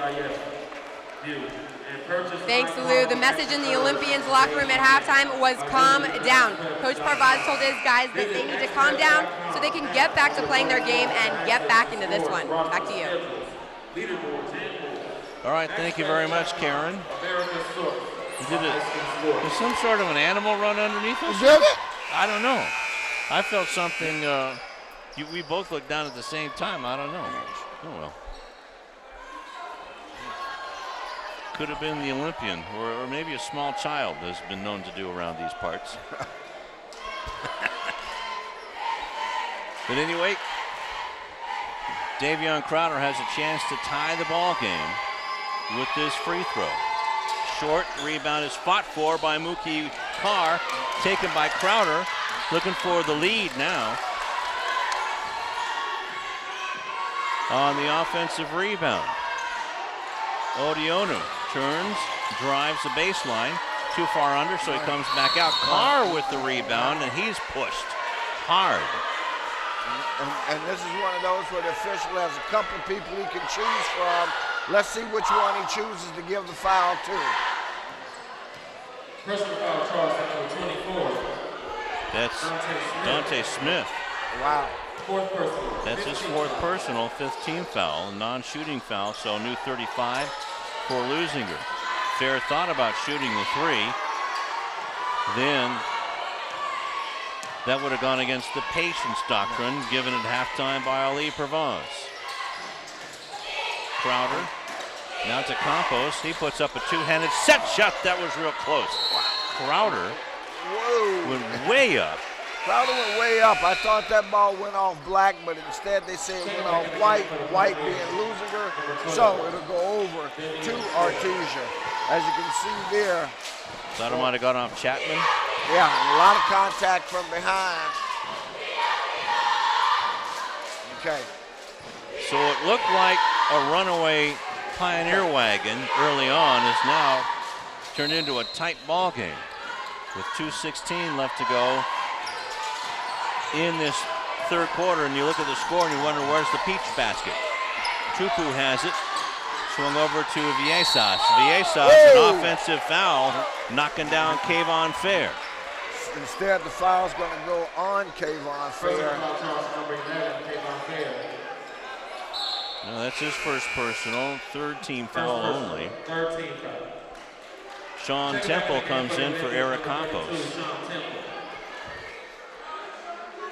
Thanks, Lou. The message in the Olympians locker room at halftime was calm down. Coach Parvaz told his guys that they need to calm down so they can get back to playing their game and get back into this one. Back to you. All right, thank you very much, Karen. Did some sort of an animal run underneath us? Did it? I don't know. I felt something. We both looked down at the same time. I don't know. Oh, well. Could have been the Olympian, or maybe a small child has been known to do around these parts. But anyway, Davion Crowder has a chance to tie the ball game with this free throw. Short rebound is fought for by Mookie Carr, taken by Crowder, looking for the lead now. On the offensive rebound, Odiono turns, drives the baseline, too far under, so he comes back out. Carr with the rebound, and he's pushed hard. And this is one of those where the official has a couple of people he can choose from. Let's see which one he chooses to give the foul to. Personal foul charge number 24. That's Dante Smith. Wow. Fourth personal. That's his 4th personal, 5th team foul, non-shooting foul, so new 35 for Leuzinger. Fair thought about shooting the 3. Then that would have gone against the patience doctrine given at halftime by Ali Provence. Crowder now to Campos. He puts up a two-handed set shot. That was real close. Crowder went way up. Crowder went way up. I thought that ball went off black, but instead they say it went off white, white being Leuzinger. So it'll go over to Artesia. As you can see there. Thought it might have gone off Chapman. Yeah, a lot of contact from behind. Okay. So it looked like a runaway Pioneer wagon early on is now turned into a tight ball game with 2:16 left to go in this third quarter. And you look at the score and you wonder, where's the peach basket? Tupu has it. Swung over to Viesas. Viesas, an offensive foul, knocking down Kayvon Fair. Instead, the foul's going to go on Kayvon Fair. No, that's his first personal, 3rd team foul only. 3rd team foul. Sean Temple comes in for Eric Campos.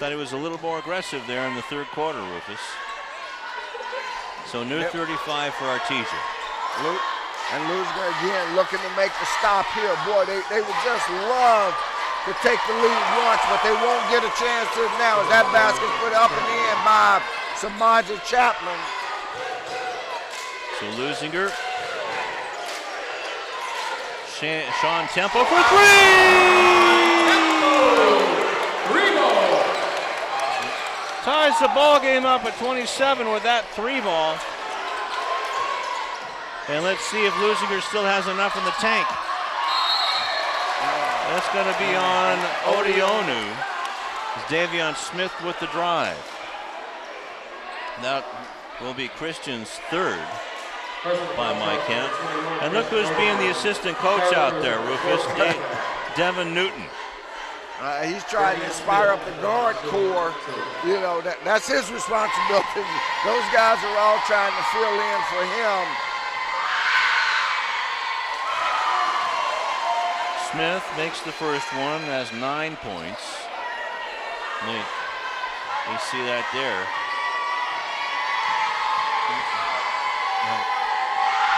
Thought he was a little more aggressive there in the third quarter, Rufus. So new 35 for Artesia. And Leuzinger again looking to make the stop here. Boy, they would just love to take the lead once, but they won't get a chance to now as that basket's put up and in by Samaje Chapman. So Leuzinger. Sean Temple for 3! Ties the ball game up at 27 with that 3 ball. And let's see if Leuzinger still has enough in the tank. That's going to be on Odeonu. Davion Smith with the drive. That will be Christian's 3rd by my count. And look who's being the assistant coach out there, Rufus. Devin Newton. He's trying to inspire up the guard core. You know, that's his responsibility. Those guys are all trying to fill in for him. Smith makes the first one, has 9 points. You see that there.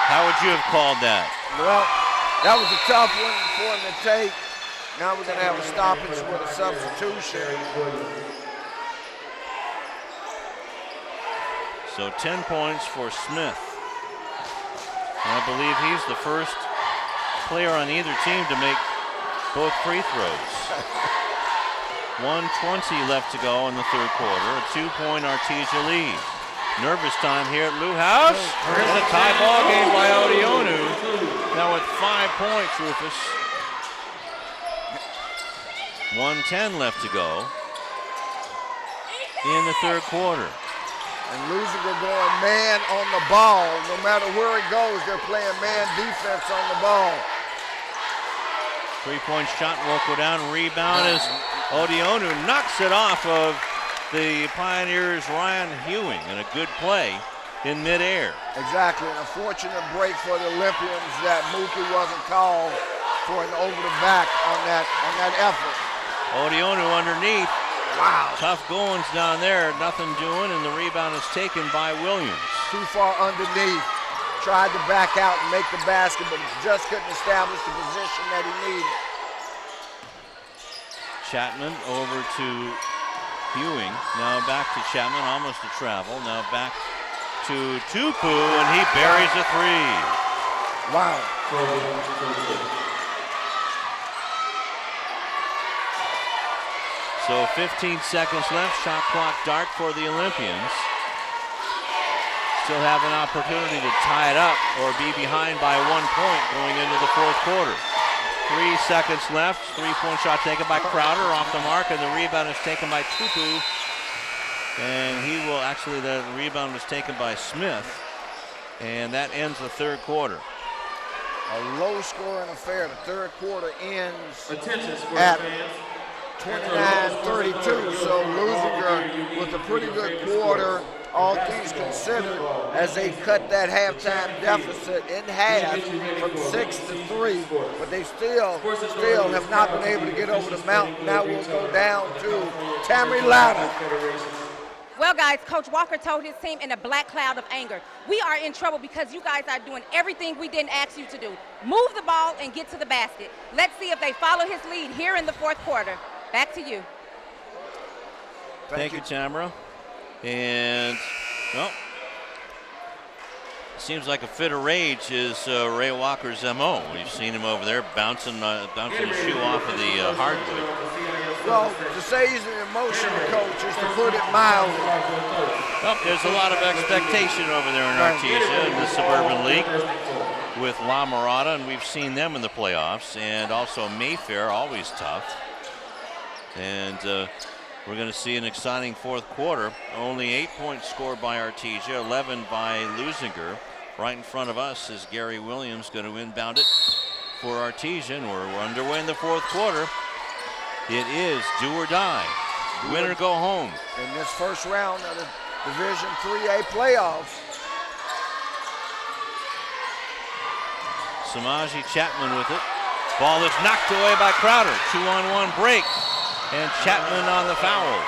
How would you have called that? Well, that was a tough one for him to take. Now we're going to have a stoppage with a substitution. So 10 points for Smith. And I believe he's the first player on either team to make both free throws. 1:20 left to go in the 3rd quarter. A 2-point Artesia lead. Nervous time here at Lou House. And a tie ball game by Odeonu. Now with 5 points, Rufus. 1:10 left to go in the 3rd quarter. And Leuzinger going man on the ball. No matter where it goes, they're playing man defense on the ball. 3-point shot won't go down. Rebound as Odeonu knocks it off of the Pioneers' Ryan Hewing, and a good play in midair. Exactly, and a fortunate break for the Olympians that Mookie wasn't called for an over the back on that effort. Odeonu underneath. Wow. Tough goings down there, nothing doing, and the rebound is taken by Williams. Too far underneath. Tried to back out and make the basket, but just couldn't establish the position that he needed. Chapman over to Hewing. Now back to Chapman, almost a travel. Now back to Tupu, and he buries a 3. Wow. So 15 seconds left, shot clock dark for the Olympians. Still have an opportunity to tie it up or be behind by 1 point going into the 4th quarter. 3 seconds left, 3-point shot taken by Crowder off the mark, and the rebound is taken by Tupu. And he will actually, the rebound was taken by Smith. And that ends the 3rd quarter. A low-scoring affair. The 3rd quarter ends at 29-32. So Leuzinger with a pretty good quarter, all things considered, as they cut that halftime deficit in half from 6-3, but they still have not been able to get over the mountain. Now we'll go down to Tammy Ladder. Well, guys, Coach Walker told his team in a black cloud of anger, we are in trouble because you guys are doing everything we didn't ask you to do. Move the ball and get to the basket. Let's see if they follow his lead here in the 4th quarter. Back to you. Thank you, Tamara. And, well, seems like a fit of rage is Ray Walker's MO. We've seen him over there bouncing his shoe off of the hardwood. Well, to say he's an emotional coach is to put it mildly. Well, there's a lot of expectation over there in Artesia in the Suburban League with La Mirada, and we've seen them in the playoffs, and also Mayfair, always tough. And we're going to see an exciting 4th quarter. Only 8 points scored by Artesia, 11 by Leuzinger. Right in front of us is Gary Williams going to inbound it for Artesia, and we're underway in the 4th quarter. It is do or die. Win or go home. In this first round of the Division 3A playoffs. Samaji Chapman with it. Ball is knocked away by Crowder. 2-on-1 break. And Chapman on the foul.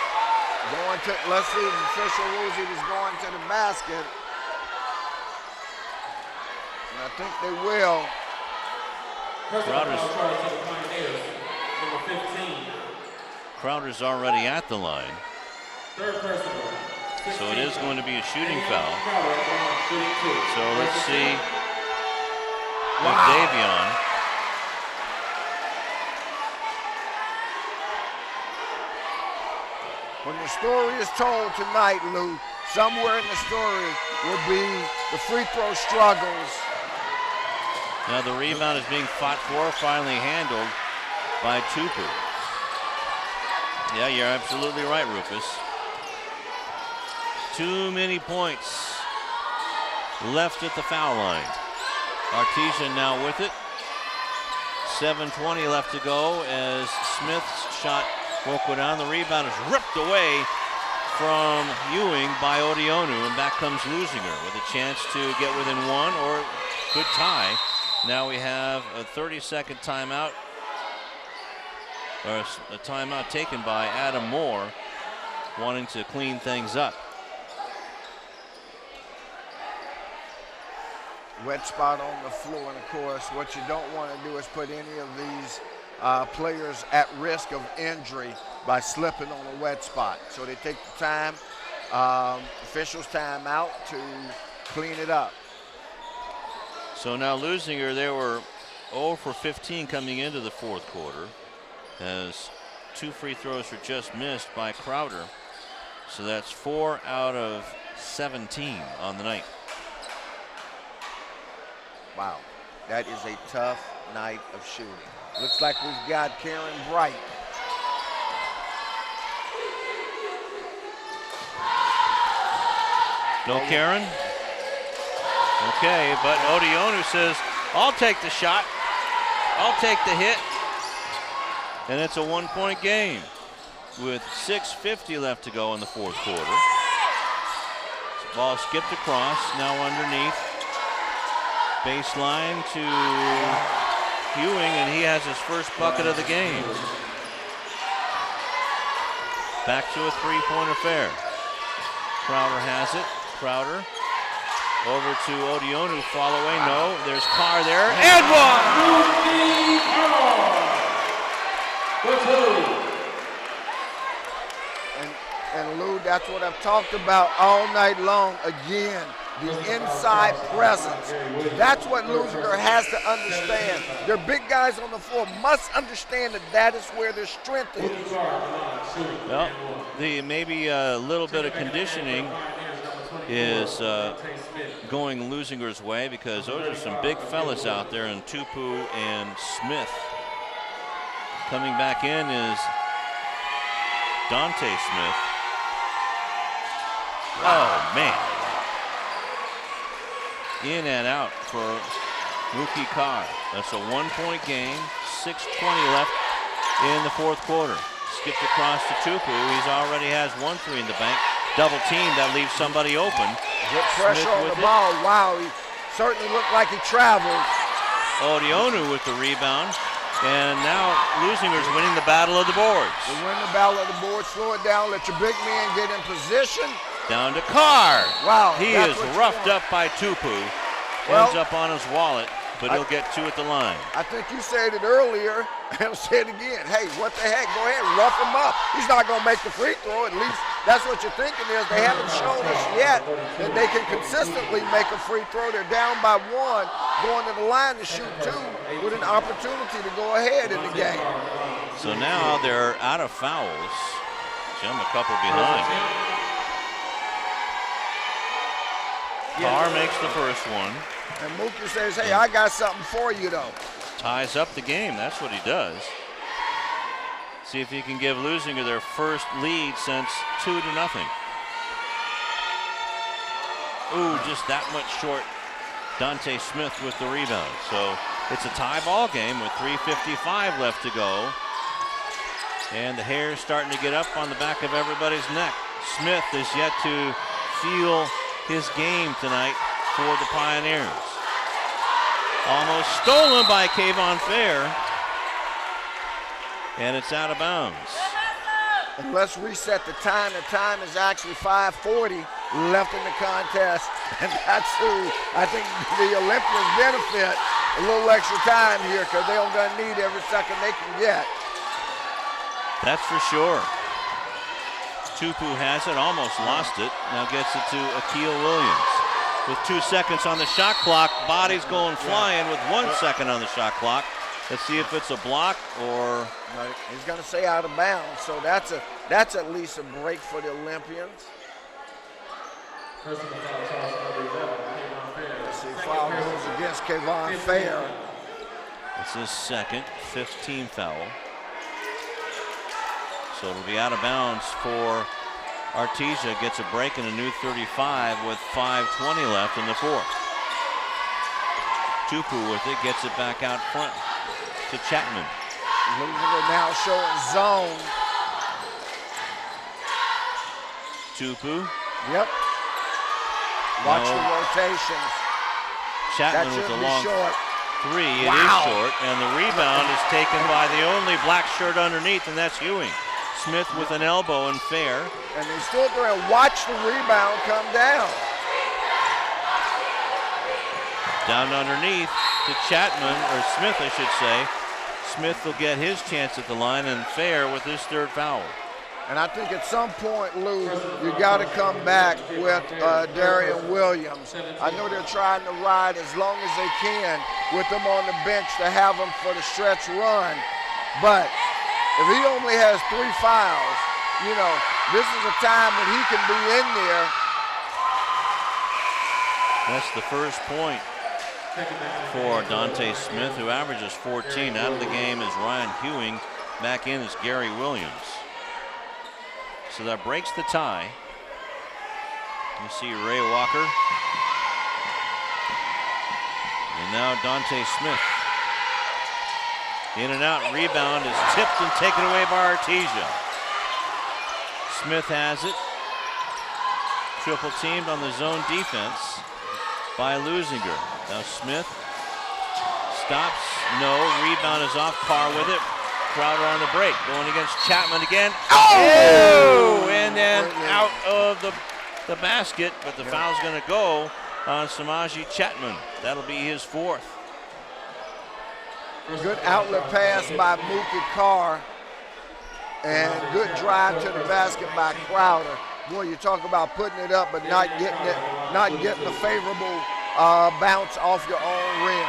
Going to, let's see, the official rules, he was going to the basket. And I think they will. Crowder's already at the line. So it is going to be a shooting foul. So let's see with Davion. When the story is told tonight, Lou, somewhere in the story will be the free throw struggles. Now the rebound is being fought for, finally handled by Tupu. Yeah, you're absolutely right, Rufus. Too many points left at the foul line. Artesia now with it. 7:20 left to go as Smith's shot won't go down. The rebound is ripped away from Ewing by Odionu, and back comes Leuzinger with a chance to get within one or good tie. Now we have a 30-second timeout, or a timeout taken by Adam Moore, wanting to clean things up. Wet spot on the floor, and of course, what you don't want to do is put any of these players at risk of injury by slipping on a wet spot. So they take the time, officials time out to clean it up. So now Leuzinger, they were 0 for 15 coming into the fourth quarter, as 2 free throws were just missed by Crowder. So that's 4 out of 17 on the night. Wow, that is a tough night of shooting. Looks like we've got Karen Bright. No Karen? Okay, but Odionu says, I'll take the shot. I'll take the hit. And it's a 1-point game with 6:50 left to go in the fourth quarter. Ball skipped across, now underneath. Baseline to Ewing, and he has his first bucket of the game. Back to a three-point affair. Crowder has it. Crowder over to Odionu, fall away. No, there's Carr there. And one! And Lou, that's what I've talked about all night long. Again, the inside presence. That's what Leuzinger has to understand. Their big guys on the floor must understand that that is where their strength is. Well, maybe a little bit of conditioning is going Leuzinger's way, because those are some big fellas out there, and Tupu and Smith. Coming back in is Dante Smith. Oh, man. In and out for Mookie Carr. That's a 1-point game, 6:20 left in the fourth quarter. Skipped across to Tupu. He's already has 1 3 in the bank. Double team, that leaves somebody open. Good pressure on the ball. Wow, he certainly looked like he traveled. Odionu with the rebound. And now Leuzinger's winning the battle of the boards. They win the battle of the boards, slow it down, let your big man get in position. Down to Carr. Wow. He is roughed up by Tupu. Ends up on his wallet, but he'll get 2 at the line. I think you said it earlier, and I'll say it again. Hey, what the heck? Go ahead, rough him up. He's not going to make the free throw. At least that's what you're thinking is. They haven't shown us yet that they can consistently make a free throw. They're down by 1, going to the line to shoot 2 with an opportunity to go ahead in the game. So now they're out of fouls. Jump a couple behind. Carr makes the first one. And Mookie says, hey, I got something for you, though. Ties up the game. That's what he does. See if he can give Leuzinger their first lead since 2-0. Ooh, just that much short. Dante Smith with the rebound. So it's a tie ball game with 3:55 left to go. And the hair's starting to get up on the back of everybody's neck. Smith is yet to feel his game tonight for the Pioneers. Almost stolen by Kayvon Fair. And it's out of bounds. And let's reset the time. The time is actually 5:40 left in the contest. And that's who I think the Olympians benefit a little extra time here, because they're going to need every second they can get. That's for sure. Tupu has it, almost lost it. Now gets it to Akil Williams. With 2 seconds on the shot clock, body's going flying with 1 second on the shot clock. Let's see if it's a block or... He's going to say out of bounds, so that's That's at least a break for the Olympians. Personal foul charge number 11, Kayvon Fair. See, foul goes against Kayvon Fair. It's his second, 15 foul. So it'll be out of bounds for Artesia. Gets a break in a new 35 with 5:20 left in the fourth. Tupu with it, gets it back out front to Chapman. Leuzinger now showing zone. Tupu. Yep. Watch the rotations. Chapman with a long short. three. It Wow. is short, and the rebound is taken by the only black shirt underneath, and that's Ewing. Smith with an elbow and Fair. And they stood there and watched the rebound come down. Down underneath to Chapman, or Smith, I should say. Smith will get his chance at the line, and Fair with his third foul. And I think at some point, Lou, you got to come back with Darian Williams. I know they're trying to ride as long as they can with them on the bench to have them for the stretch run. But if he only has 3 fouls, you know, this is a time when he can be in there. That's the first point for Dante Smith, who averages 14. Out of the game is Ryan Ewing. Back in is Gary Williams. So that breaks the tie. You see Ray Walker. And now Dante Smith. In and out, rebound is tipped and taken away by Artesia. Smith has it. Triple teamed on the zone defense by Leuzinger. Now Smith stops, no, rebound is off, par with it. Crowder on the break, going against Chapman again. Oh! And then out of the basket, but the foul's going to go on Samaji Chapman. That'll be his fourth. Good outlet pass by Mookie Carr, and good drive to the basket by Crowder. Boy, you talk about putting it up, but not getting the favorable bounce off your own rim.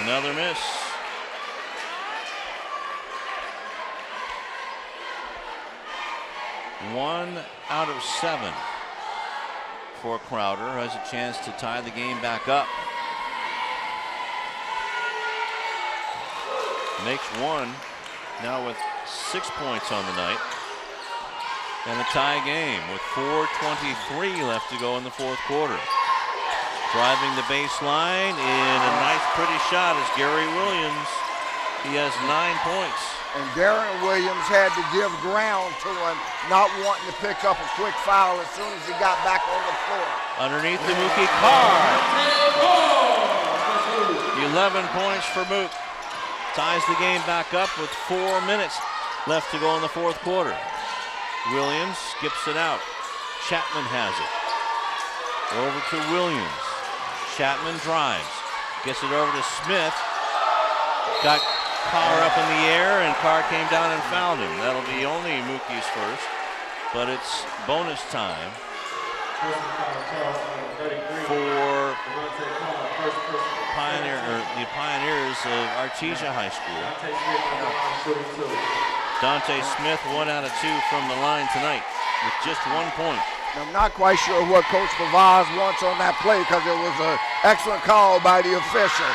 Another miss. One out of 7 for Crowder, who has a chance to tie the game back up. Makes one, now with 6 points on the night. And a tie game with 4:23 left to go in the fourth quarter. Driving the baseline in a nice, pretty shot is Gary Williams. He has 9 points. And Darren Williams had to give ground to him, not wanting to pick up a quick foul as soon as he got back on the floor. Underneath the Mookie Carr. 11 points for Mook. Ties the game back up with 4 minutes left to go in the fourth quarter. Williams skips it out. Chapman has it. Over to Williams. Chapman drives. Gets it over to Smith. Got Carr up in the air, and Carr came down and fouled him. That'll be only Mookie's first, but it's bonus time for the Pioneers of Artesia High School. Dante Smith, 1 out of 2 from the line tonight with just 1 point. I'm not quite sure what Coach Pavaz wants on that play because it was an excellent call by the official.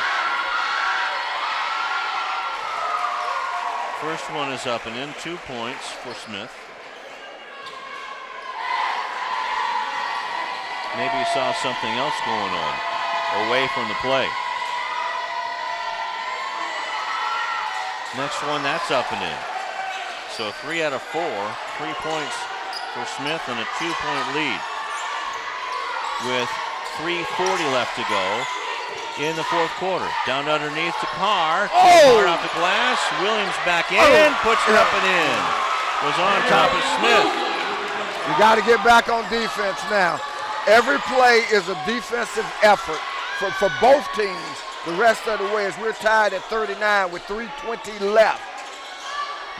First one is up and in, 2 points for Smith. Maybe he saw something else going on away from the play. Next one, that's up and in. So 3 out of 4, 3 points for Smith and a 2-point lead. With 3:40 left to go in the fourth quarter. Down underneath to Carr. Carr off the glass. Williams back in. Puts it up and in. Was on top of Smith. You got to get back on defense now. Every play is a defensive effort for both teams the rest of the way as we're tied at 39 with 3:20 left.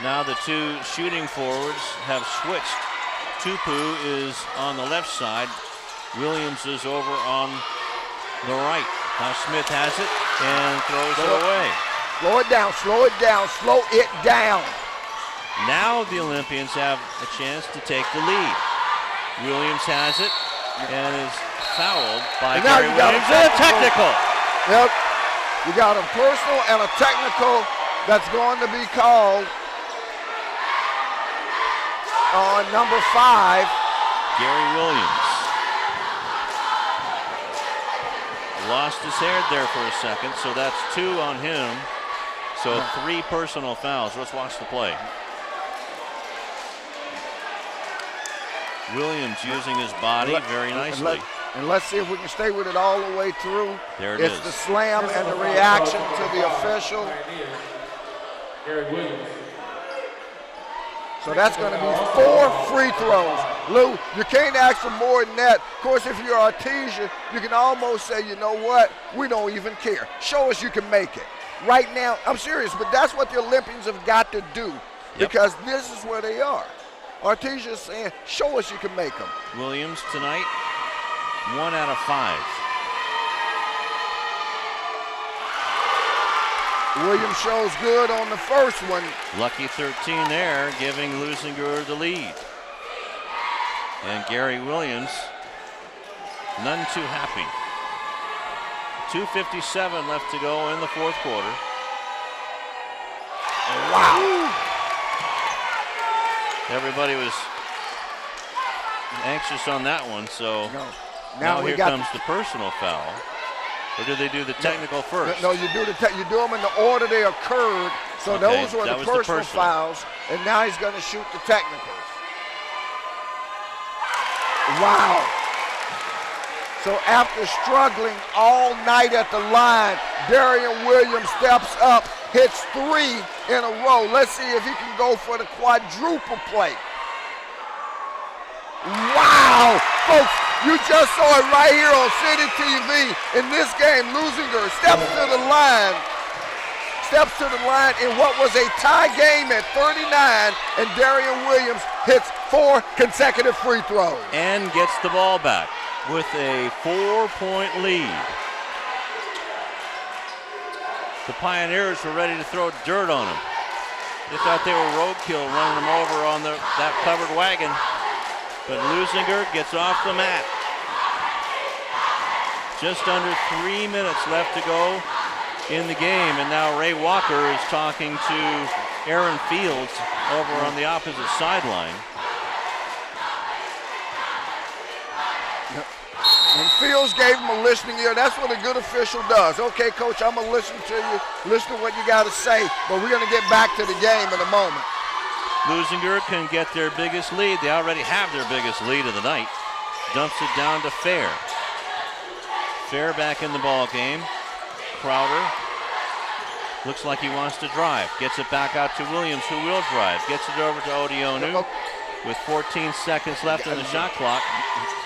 Now the two shooting forwards have switched. Tupu is on the left side. Williams is over on the right. Now Smith has it and throws it away. Slow it down, slow it down, slow it down. Now the Olympians have a chance to take the lead. Williams has it and is fouled by Gary Williams. And a technical. Yep. You got a personal and a technical that's going to be called on number 5. Gary Williams. Lost his hair there for a second, so that's 2 on him. So 3 personal fouls. Let's watch the play. Williams using his body very nicely. And let's see if we can stay with it all the way through. There it is. It's the slam and the reaction to the official. Gary Williams. So that's going to be 4 free throws. Lou, you can't ask for more than that. Of course, if you're Artesia, you can almost say, you know what, we don't even care. Show us you can make it. Right now, I'm serious, but that's what the Olympians have got to do because this is where they are. Artesia is saying, show us you can make them. Williams tonight, 1 out of 5. Williams shows good on the first one. Lucky 13 there, giving Leuzinger the lead. And Gary Williams, none too happy. 2:57 left to go in the 4th quarter. Wow. Everybody was anxious on that one, so now here comes the personal foul. Or do they do the technical first? No, you do them in the order they occurred. So those were the personal fouls, and now he's going to shoot the technicals. Wow. So after struggling all night at the line, Darian Williams steps up, hits 3 in a row. Let's see if he can go for the quadruple play. Wow, folks, you just saw it right here on CityTV. In this game, Leuzinger steps to the line in what was a tie game at 39, and Darian Williams hits 4 consecutive free throws. And gets the ball back with a 4-point lead. The Pioneers were ready to throw dirt on him. They thought they were roadkill running them over on that covered wagon. But Leuzinger gets off the mat. Just under 3 minutes left to go in the game, and now Ray Walker is talking to Aaron Fields over on the opposite sideline. And Fields gave him a listening ear. That's what a good official does. Okay, coach, I'm going to listen to you, listen to what you got to say, but we're going to get back to the game in a moment. Leuzinger can get their biggest lead. They already have their biggest lead of the night. Dumps it down to Fair. Fair back in the ball game. Crowder looks like he wants to drive. Gets it back out to Williams, who will drive. Gets it over to Odionu with 14 seconds left on the shot clock.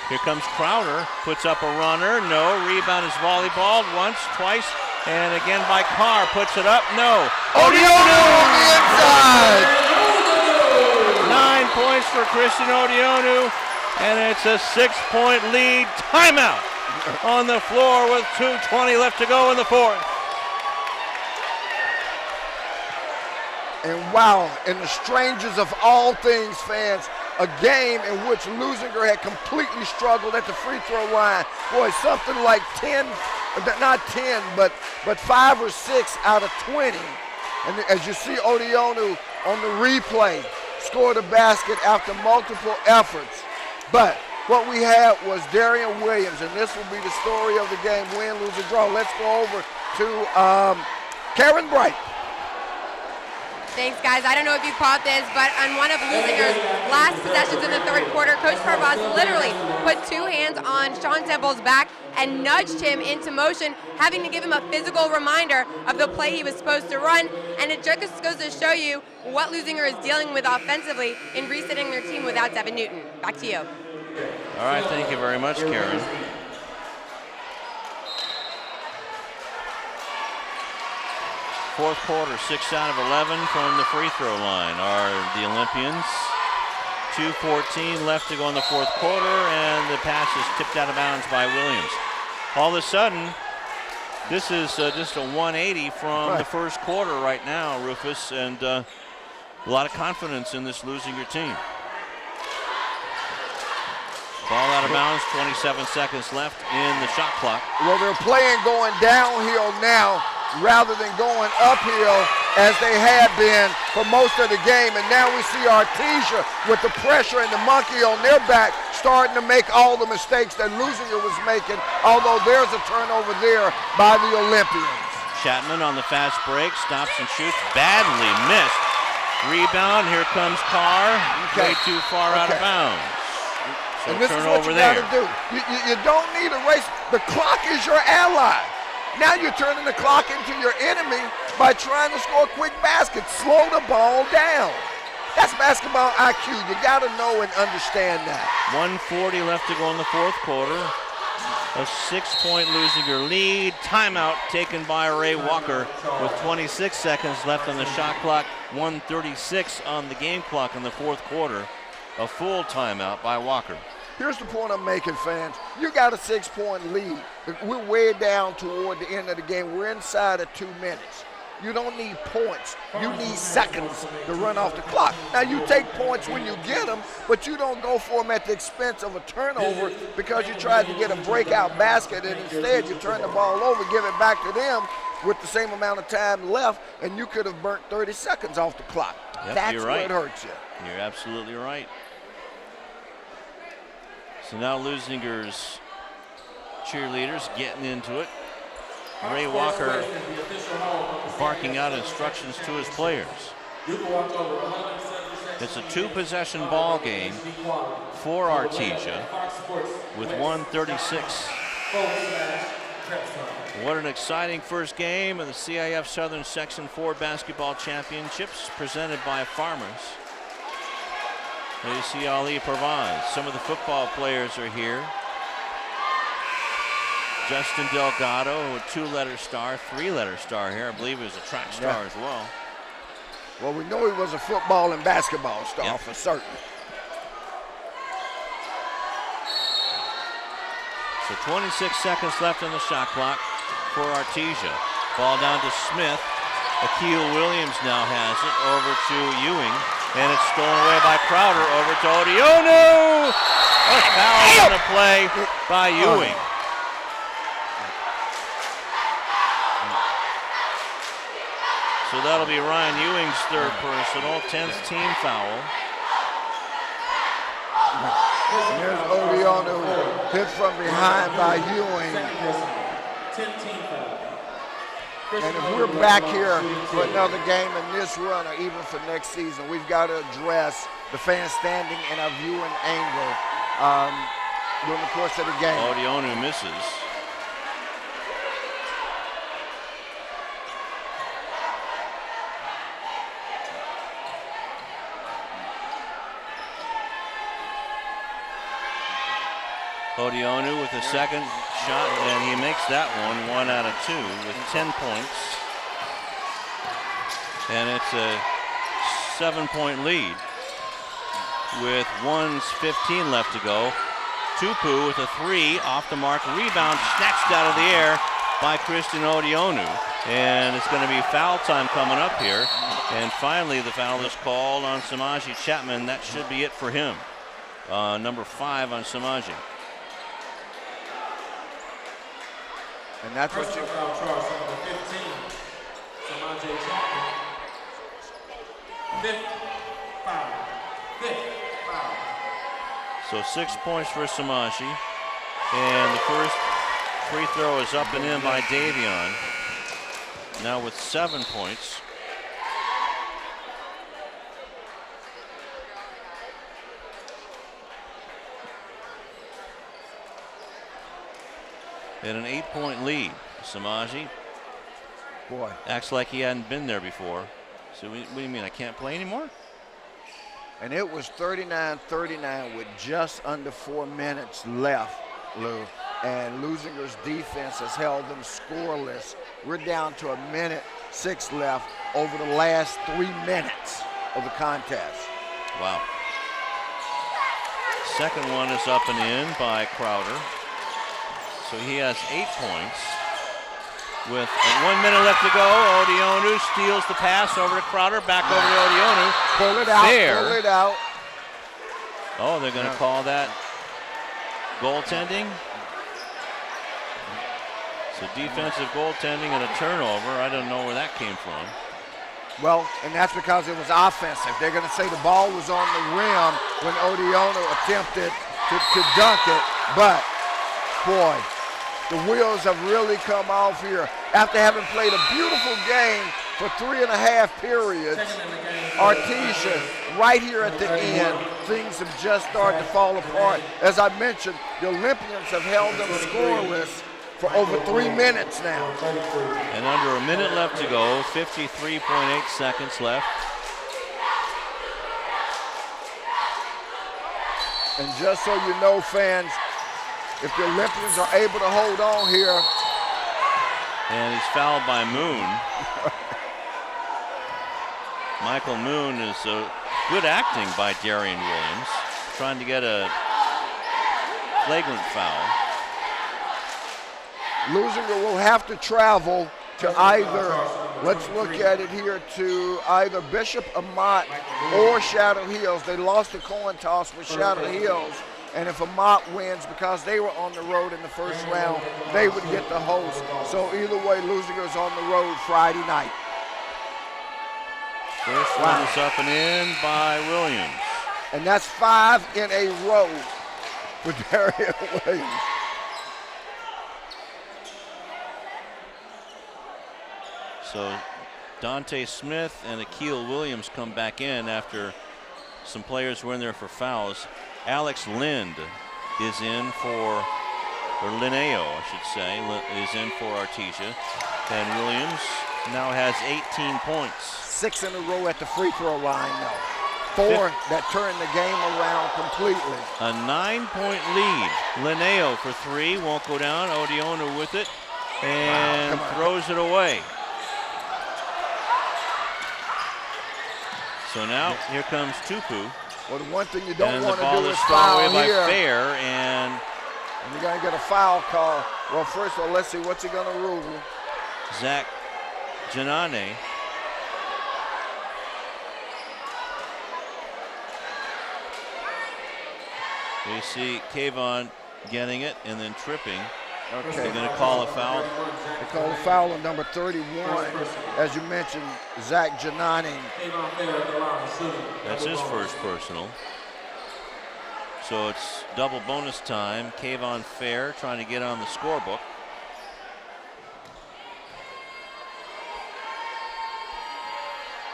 Here comes Crowder, puts up a runner. No, rebound is volleyballed once, twice, and again by Carr. Puts it up, no. Odionu on the inside. 9 points for Christian Odionu, and it's a 6-point lead. Timeout on the floor with 2:20 left to go in the 4th. And wow, in the strangest of all things, fans, a game in which Leuzinger had completely struggled at the free throw line. Boy, something like 10, not 10, but 5 or 6 out of 20. And as you see Odionu on the replay, scored a basket after multiple efforts. But what we had was Darian Williams, and this will be the story of the game, win, lose, or draw. Let's go over to Karen Bright. Thanks, guys. I don't know if you caught this, but on one of Leuzinger's last possessions in the 3rd quarter, Coach Parvaz literally put 2 hands on Sean Temple's back and nudged him into motion, having to give him a physical reminder of the play he was supposed to run. And it just goes to show you what Leuzinger is dealing with offensively in resetting their team without Devin Newton. Back to you. All right, thank you very much, Karen. Fourth quarter, 6 out of 11 from the free throw line are the Olympians. 2:14 left to go in the 4th quarter, and the pass is tipped out of bounds by Williams. All of a sudden, This is just a 180 from the first quarter right now, Rufus, and a lot of confidence in this Leuzinger team. Ball out of bounds, 27 seconds left in the shot clock. Well, they're playing going downhill now rather than going uphill as they had been for most of the game. And now we see Artesia with the pressure and the monkey on their back starting to make all the mistakes that Leuzinger was making, although there's a turnover there by the Olympians. Chapman on the fast break, stops and shoots, badly missed. Rebound, here comes Carr, way too far out of bounds. So and this is what you got to do. You don't need a race. The clock is your ally. Now you're turning the clock into your enemy by trying to score quick baskets. Slow the ball down. That's basketball IQ. You got to know and understand that. 1:40 left to go in the fourth quarter. A 6-point Leuzinger lead. Timeout taken by Ray Walker with 26 seconds left on the shot clock. 1:36 on the game clock in the fourth quarter. A full timeout by Walker. Here's the point I'm making, fans. You got a 6-point lead. We're way down toward the end of the game. We're inside of 2 minutes. You don't need points. You need seconds to run off the clock. Now, you take points when you get them, but you don't go for them at the expense of a turnover because you tried to get a breakout basket, and instead you turn the ball over, give it back to them with the same amount of time left, and you could have burnt 30 seconds off the clock. Yep, That's you're where right. it hurts you. You're absolutely right. So now Leuzinger's cheerleaders getting into it. Ray Walker barking out instructions to his players. It's a 2-possession ball game for Artesia with 1:36. What an exciting first game of the CIF Southern Section 4 Basketball Championships presented by Farmers. AC Ali provides. Some of the football players are here. Justin Delgado, a 2-letter star, 3-letter star here. I believe he was a track star as well. Well, we know he was a football and basketball star for certain. So 26 seconds left on the shot clock for Artesia. Ball down to Smith. Akil Williams now has it over to Ewing. And it's stolen away by Crowder over to Odionu. A foul on the play by Ewing. So that'll be Ryan Ewing's third personal, 10th team foul. And there's Odionu hit from behind by Ewing. And if we're back here for another game in this run or even for next season, we've got to address the fan standing and our viewing angle during the course of the game. Odionu misses. Odionu with a second shot, and he makes that one 1 out of 2 with 10 points. And it's a 7-point lead with 1:15 left to go. Tupu with a 3 off the mark, rebound snatched out of the air by Christian Odionu. And it's going to be foul time coming up here. And finally the foul is called on Samaji Chapman. That should be it for him. Number 5 on Samaji. And that's what you. Foul charge number 15, Samaje Chapman. Fifth foul. So 6 points for Samaji. And the first free throw is up and in by Davion. Now with 7 points. And an 8-point lead. Samaji acts like he hadn't been there before. So what do you mean, I can't play anymore? And it was 39-39 with just under 4 minutes left, Lou. And Leuzinger's defense has held them scoreless. We're down to 1:06 left over the last 3 minutes of the contest. Wow. Second one is up and in by Crowder. So he has 8 points. With 1 minute left to go, Odeonu steals the pass over to Crowder, back over to Odeonu. Pull it out, Fair. pull it out. Oh, they're going to call that goaltending? So defensive goaltending and a turnover. I don't know where that came from. Well, and that's because it was offensive. They're going to say the ball was on the rim when Odeonu attempted to dunk it. But, boy, the wheels have really come off here. After having played a beautiful game for 3.5 periods, Artesia, right here at the end, things have just started to fall apart. As I mentioned, the Olympians have held them scoreless for over 3 minutes now. And under a minute left to go, 53.8 seconds left. And just so you know, fans, if the Olympians are able to hold on here. And he's fouled by Moon. Michael Moon is good acting by Darian Williams, trying to get a flagrant foul. Leuzinger will have to travel to either, let's look at it here, to either Bishop Amat or Shadow Hills. They lost the coin toss with Shadow Hills, and if Amat wins, because they were on the road in the first round, they would get the host. So either way, Leuzinger's on the road Friday night. First one is up and in by Williams. And that's 5 in a row for Darian Williams. So Dante Smith and Akil Williams come back in after some players were in there for fouls. Alex Lind is in for, or Linneo, I should say, is in for Artesia. And Williams now has 18 points. 6 in a row at the free throw line now. 4 that turned the game around completely. A 9-point lead. Linneo for 3, won't go down. Odeonu with it and throws it away. So now here comes Tupu. Well, the one thing you don't want to do is foul away here. by Fair, and you're going to get a foul call. Well, first of all, let's see what's he going to rule. Zach Janane. We see Kayvon getting it and then tripping. Okay. They're going to call a foul. They call a foul on number 31. As you mentioned, Zach Janani. That's his first personal. So it's double bonus time. Kayvon Fair trying to get on the scorebook.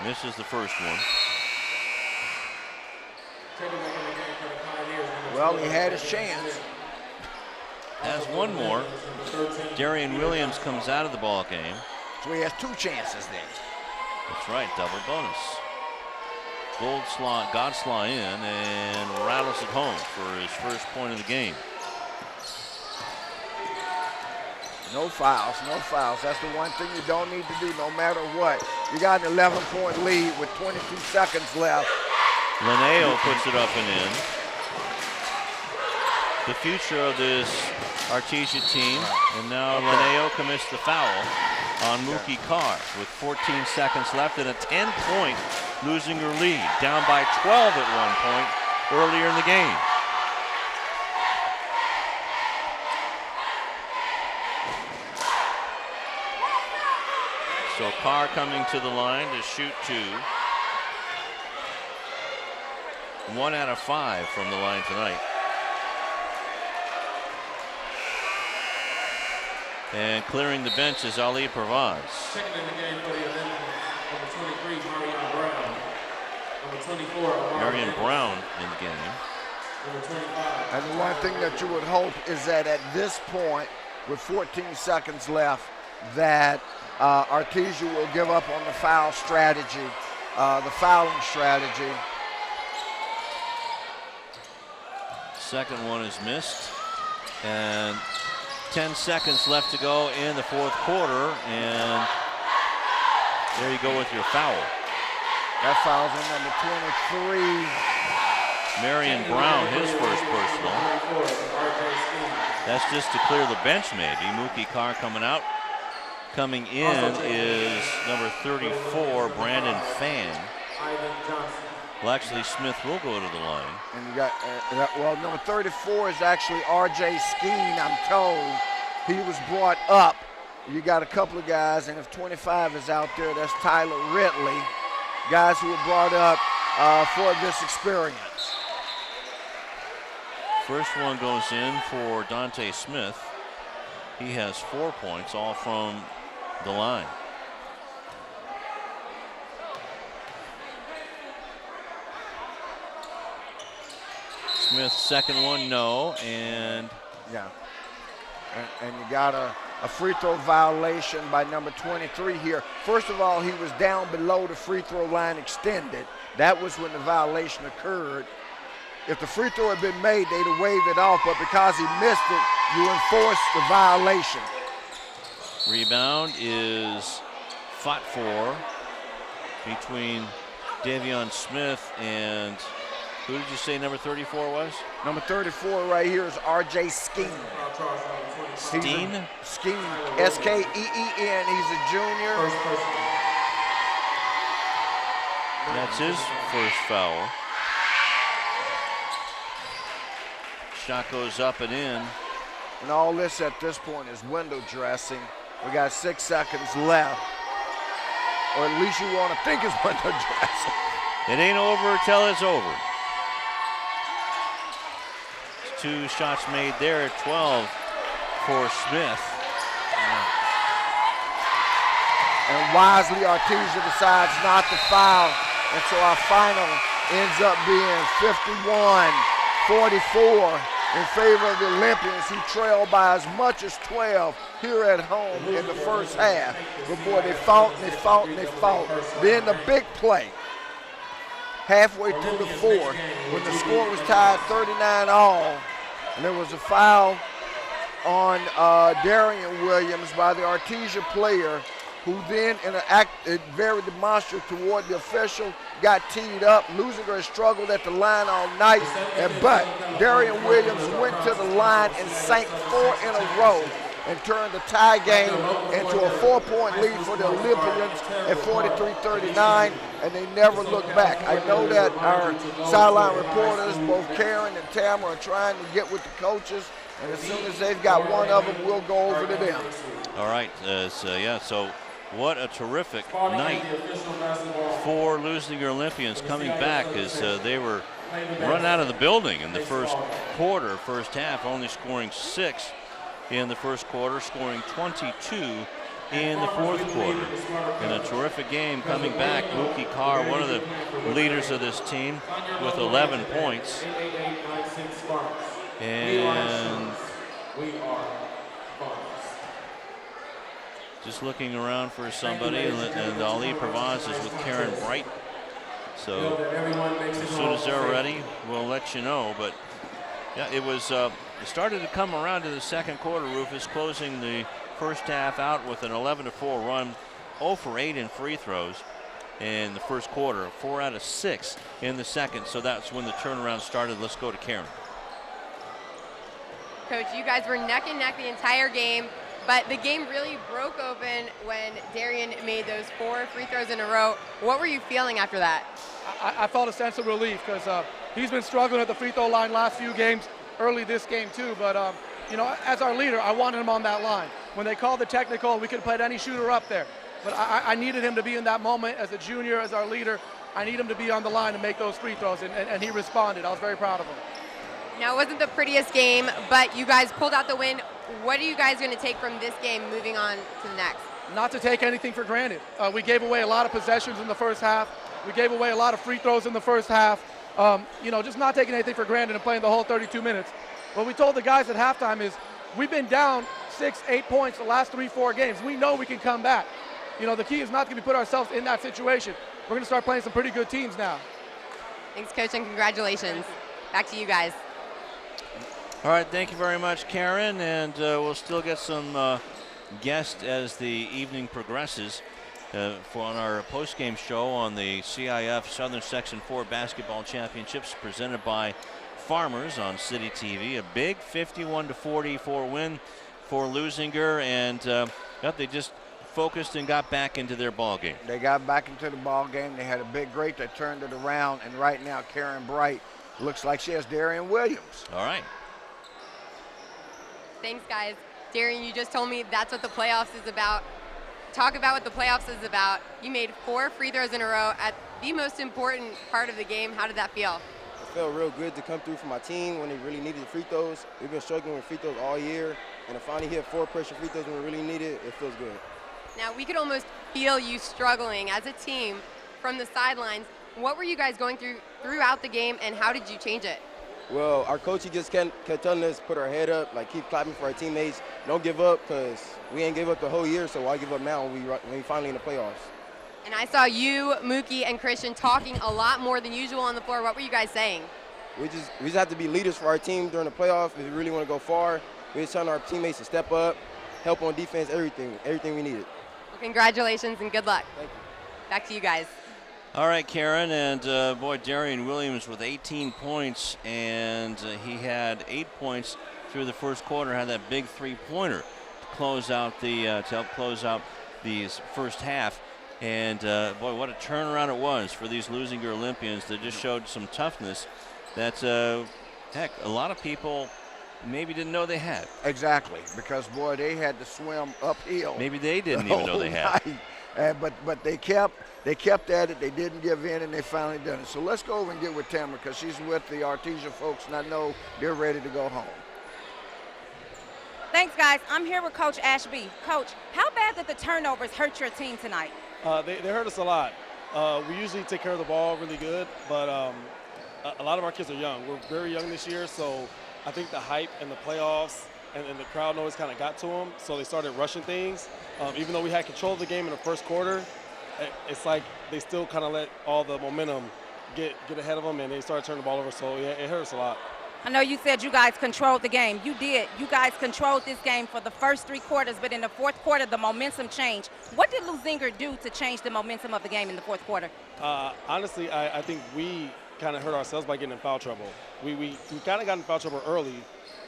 This is the first one. Well, he had his chance. Has one more. Darian Williams comes out of the ball game. So he has 2 chances then. That's right, double bonus. Godslaw in and rattles it home for his first point of the game. No fouls, no fouls. That's the one thing you don't need to do no matter what. You got an 11-point lead with 22 seconds left. Linneo puts it up and in. The future of this Artesia team, and now Linneo commits the foul on Mookie Carr with 14 seconds left and a 10-point Leuzinger lead, down by 12 at one point earlier in the game. So Carr coming to the line to shoot 2. 1 out of 5 from the line tonight. And clearing the bench is Ali Pervaz. Second in the game for the Olympians, number 23, Marion Brown. Number 24, Marion Brown in the game. Number 25. And the one thing that you would hope is that at this point, with 14 seconds left, that Artesia will give up on the foul strategy, the fouling strategy. Second one is missed. And 10 seconds left to go in the fourth quarter, and there you go with your foul. That foul's on number 23. Marion Brown, his first personal. That's just to clear the bench maybe. Mookie Carr coming out. Coming in is number 34, Brandon Fan. Well, actually, Smith will go to the line. And you got, well, number 34 is actually R.J. Skeen, I'm told. He was brought up. You got a couple of guys, and if 25 is out there, that's Tyler Ridley. Guys who were brought up for this experience. First one goes in for Dante Smith. He has 4 points, all from the line. Smith's second one, no, and yeah, and you got a free throw violation by number 23 here. First of all, he was down below the free throw line extended. That was when the violation occurred. If the free throw had been made, they'd have waved it off, but because he missed it, you enforce the violation. Rebound is fought for between Davion Smith and, who did you say number 34 was? Number 34 right here is R.J. Skeen. Skeen? Skeen, S-K-E-E-N. He's a junior. That's his first foul. Shot goes up and in. And all this at this point is window dressing. We got 6 seconds left. Or at least you want to think it's window dressing. It ain't over till it's over. 2 shots made there, 12 for Smith. And wisely, Artesia decides not to foul. And so our final ends up being 51-44 in favor of the Olympians, who trailed by as much as 12 here at home in the first half. But boy, they fought and they fought and they fought. Then the big play, halfway through the fourth, when the score was tied 39-all, and there was a foul on Darian Williams by the Artesia player, who then, in an act very demonstrative toward the official, got teed up. Leuzinger has struggled at the line all night, but Darian Williams went to the line and sank 4 in a row and turned the tie game into a 4-point lead for the Olympians at 43-39, and they never looked back. I know that our sideline reporters, both Karen and Tamara, are trying to get with the coaches, and as soon as they've got one of them, we'll go over to them. All right, so what a terrific night for Leuzinger Olympians coming back, as they were run out of the building in the first quarter, first half, only scoring 6 in the first quarter, scoring 22 in the fourth quarter. And a terrific game coming back. Mookie Carr, one of the leaders of this team, with 11 points. And just looking around for somebody, and Ali Pravaz is with Karen Bright. So as soon as they're ready, we'll let you know. But yeah, it was it started to come around to the second quarter. Rufus closing the first half out with an 11-4 run, 0 for 8 in free throws in the first quarter, 4 out of 6 in the second. So that's when the turnaround started. Let's go to Karen. Coach, you guys were neck and neck the entire game, but the game really broke open when Darian made those 4 free throws in a row. What were you feeling after that? I felt a sense of relief, because he's been struggling at the free throw line last few games, early this game too, but you know, as our leader, I wanted him on that line. When they called the technical, we could have played any shooter up there, but I needed him to be in that moment as a junior, as our leader. I need him to be on the line and make those free throws, and he responded. I was very proud of him. Now, it wasn't the prettiest game, but you guys pulled out the win. What are you guys going to take from this game moving on to the next? Not to take anything for granted. We gave away a lot of possessions in the first half. We gave away a lot of free throws in the first half. You know, just not taking anything for granted and playing the whole 32 minutes. What we told the guys at halftime is we've been down 6-8 points the last 3-4 games. We know we can come back. You know, the key is not going to put ourselves in that situation. We're going to start playing some pretty good teams now. Thanks, Coach, and congratulations. Back to you guys. All right, thank you very much, Karen, and we'll still get some guests as the evening progresses on our post-game show on the CIF Southern Section 4 Basketball Championships presented by Farmers on CityTV. A big 51-44 win for Leuzinger, and they just focused and got back into their ball game. They got back into the ball game. They had a big break. They turned it around, and right now Karen Bright looks like she has Darian Williams. All right. Thanks, guys. Darian, you just told me that's what the playoffs is about. Talk about what the playoffs is about. You made 4 free throws in a row at the most important part of the game. How did that feel? It felt real good to come through for my team when they really needed the free throws. We've been struggling with free throws all year, and to finally hit 4 pressure free throws when we really need it, it feels good. Now, we could almost feel you struggling as a team from the sidelines. What were you guys going through throughout the game, and how did you change it? Well, our coach, he just kept telling us, put our head up, like keep clapping for our teammates. Don't give up, because we ain't give up the whole year, so why give up now when we finally in the playoffs? And I saw you, Mookie, and Christian talking a lot more than usual on the floor. What were you guys saying? We just have to be leaders for our team during the playoffs. If we really want to go far, we're just telling our teammates to step up, help on defense, everything we needed. Well, congratulations and good luck. Thank you. Back to you guys. All right, Karen, and boy, Darian Williams with 18 points, and he had 8 points through the first quarter. Had that big three-pointer to close out to help close out the first half. And boy, what a turnaround it was for these Leuzinger Olympians that just showed some toughness that, heck, a lot of people maybe didn't know they had. Exactly, because boy, they had to swim uphill. Maybe they didn't even know they had. But they kept at it. They didn't give in, and they finally done it. So let's go over and get with Tamara, because she's with the Artesia folks, and I know they're ready to go home. Thanks, guys. I'm here with Coach Ashby. Coach, how bad did the turnovers hurt your team tonight? They hurt us a lot. We usually take care of the ball really good, but a lot of our kids are young. We're very young this year, so I think the hype and the playoffs and the crowd noise kind of got to them, so they started rushing things. Even though we had control of the game in the first quarter, it's like they still kind of let all the momentum get ahead of them, and they started turning the ball over, so yeah, it hurt us a lot. I know you said you guys controlled the game. You did. You guys controlled this game for the first 3 quarters, but in the fourth quarter, the momentum changed. What did Leuzinger do to change the momentum of the game in the fourth quarter? Honestly, I think we kind of hurt ourselves by getting in foul trouble. We kind of got in foul trouble early,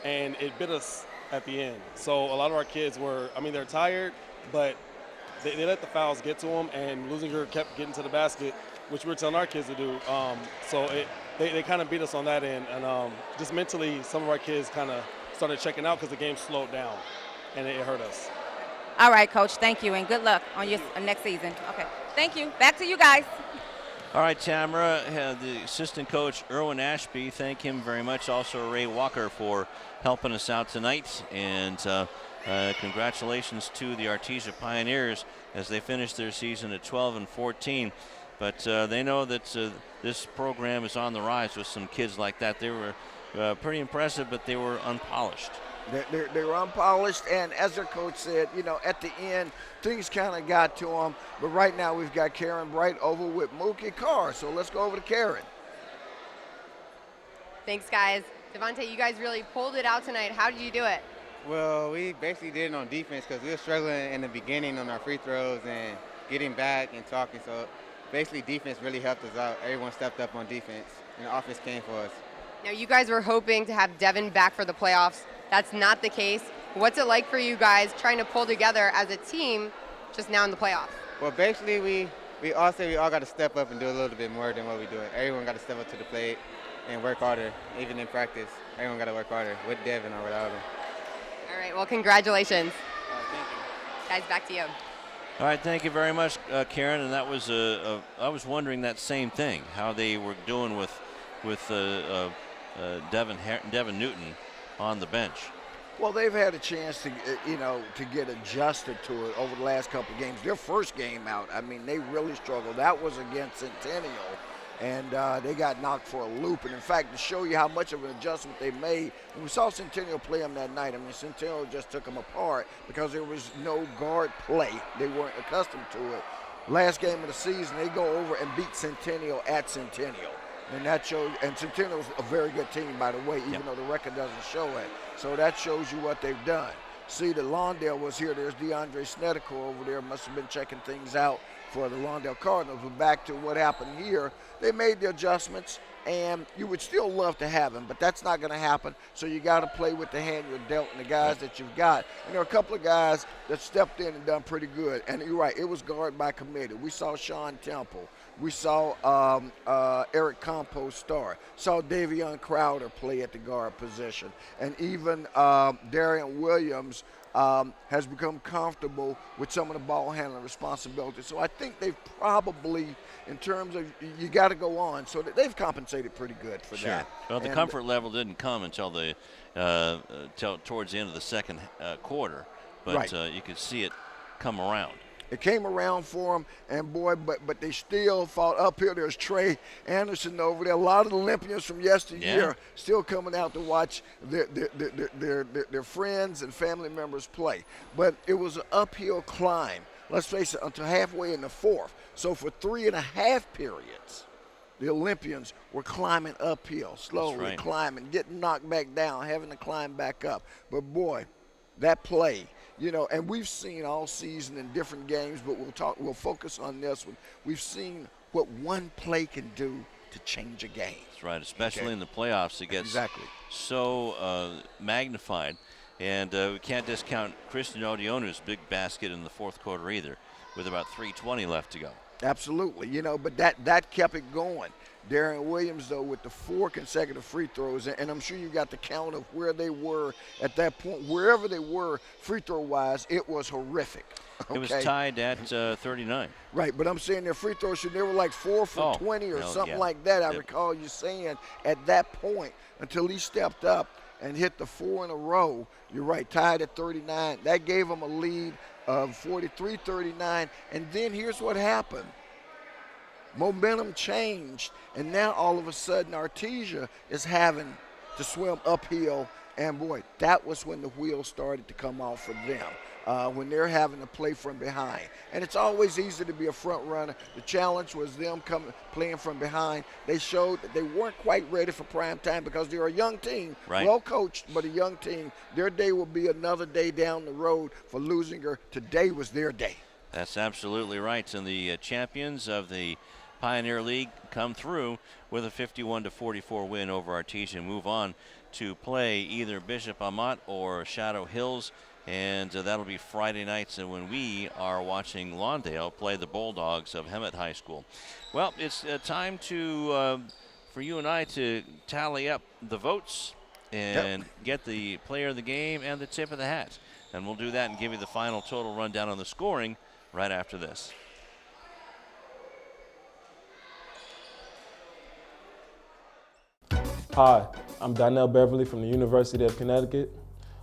and it bit us at the end. So a lot of our kids they're tired, but they let the fouls get to them, and Leuzinger kept getting to the basket, which we were telling our kids to do. They kind of beat us on that end, and just mentally, some of our kids kind of started checking out because the game slowed down, and it hurt us. All right, Coach, thank you, and good luck on your next season. Okay, thank you. Back to you guys. All right, Tamara, the assistant coach, Erwin Ashby, thank him very much. Also, Ray Walker for helping us out tonight, and congratulations to the Artesia Pioneers as they finished their season at 12-14. But they know that this program is on the rise with some kids like that. They were pretty impressive, but they were unpolished. They were unpolished, and as their coach said, at the end, things kind of got to them. But right now, we've got Karen Bright over with Mookie Carr. So let's go over to Karen. Thanks, guys. Devontae, you guys really pulled it out tonight. How did you do it? Well, we basically did it on defense because we were struggling in the beginning on our free throws and getting back and talking. So basically, defense really helped us out. Everyone stepped up on defense, and the offense came for us. Now, you guys were hoping to have Devin back for the playoffs. That's not the case. What's it like for you guys trying to pull together as a team just now in the playoffs? Well, basically, we all say we all got to step up and do a little bit more than what we do. Everyone got to step up to the plate and work harder, even in practice. Everyone got to work harder, with Devin or without him. All right, well, congratulations. Thank you. Guys, back to you. All right, thank you very much, Karen. And that was I was wondering that same thing, how they were doing with Devin Newton on the bench. Well, they've had a chance to get adjusted to it over the last couple of games. Their first game out, they really struggled. That was against Centennial, and they got knocked for a loop. And in fact, to show you how much of an adjustment they made, when we saw Centennial play them that night, Centennial just took them apart because there was no guard play. They weren't accustomed to it. Last game of the season, they go over and beat Centennial at Centennial. And that shows, and Centennial's a very good team, by the way, even though the record doesn't show it. So that shows you what they've done. See, the Lawndale was here. There's DeAndre Snedeker over there. Must have been checking things out for the Lawndale Cardinals. But back to what happened here, they made the adjustments, And you would still love to have him, but that's not going to happen. So you got to play with the hand you're dealt and the guys that you've got. And there are a couple of guys that stepped in and done pretty good. And you're right, it was guard by committee. We saw Sean Temple. We saw Eric Campos start. Saw Davion Crowder play at the guard position. And even Darian Williams has become comfortable with some of the ball handling responsibilities. So I think they've probably, in terms of, you got to go on, so that they've compensated pretty good for that. Well, the comfort level didn't come until till towards the end of the second quarter, but you could see it come around. It came around for them, and boy, but they still fought uphill. There's Trey Anderson over there. A lot of the Olympians from yesteryear still coming out to watch their friends and family members play. But it was an uphill climb, let's face it, until halfway in the fourth. So for 3.5 periods, the Olympians were climbing uphill, slowly climbing, getting knocked back down, having to climb back up. But boy, that play. You know, and we've seen all season in different games, but we'll focus on this one. We've seen what one play can do to change a game. That's right, especially in the playoffs. It gets so magnified. And we can't discount Christian Odionu's big basket in the fourth quarter either, with about 3:20 left to go. Absolutely, you know, but that kept it going. Darian Williams, though, with the 4 consecutive free throws, and I'm sure you got the count of where they were at that point. Wherever they were free throw-wise, it was horrific. Okay? It was tied at 39. Right, but I'm saying their free throws, they were like 4 for 20 or something like that. I recall you saying at that point, until he stepped up and hit the 4 in a row, you're right, tied at 39. That gave them a lead of 43-39, and then here's what happened. Momentum changed, and now all of a sudden Artesia is having to swim uphill, and boy, that was when the wheels started to come off for them, when they're having to play from behind. And it's always easy to be a front runner. The challenge was them playing from behind. They showed that they weren't quite ready for prime time because they're a young team, well coached, but a young team. Their day will be another day down the road for Leuzinger. Today was their day. That's absolutely right. And the champions of the Pioneer League come through with a 51-44 win over Artesia. Move on to play either Bishop Amat or Shadow Hills, and that'll be Friday nights, and when we are watching Lawndale play the Bulldogs of Hemet High School. Well, it's time to for you and I to tally up the votes and get the player of the game and the tip of the hat, and we'll do that and give you the final total rundown on the scoring right after this. Hi, I'm Donnell Beverly from the University of Connecticut,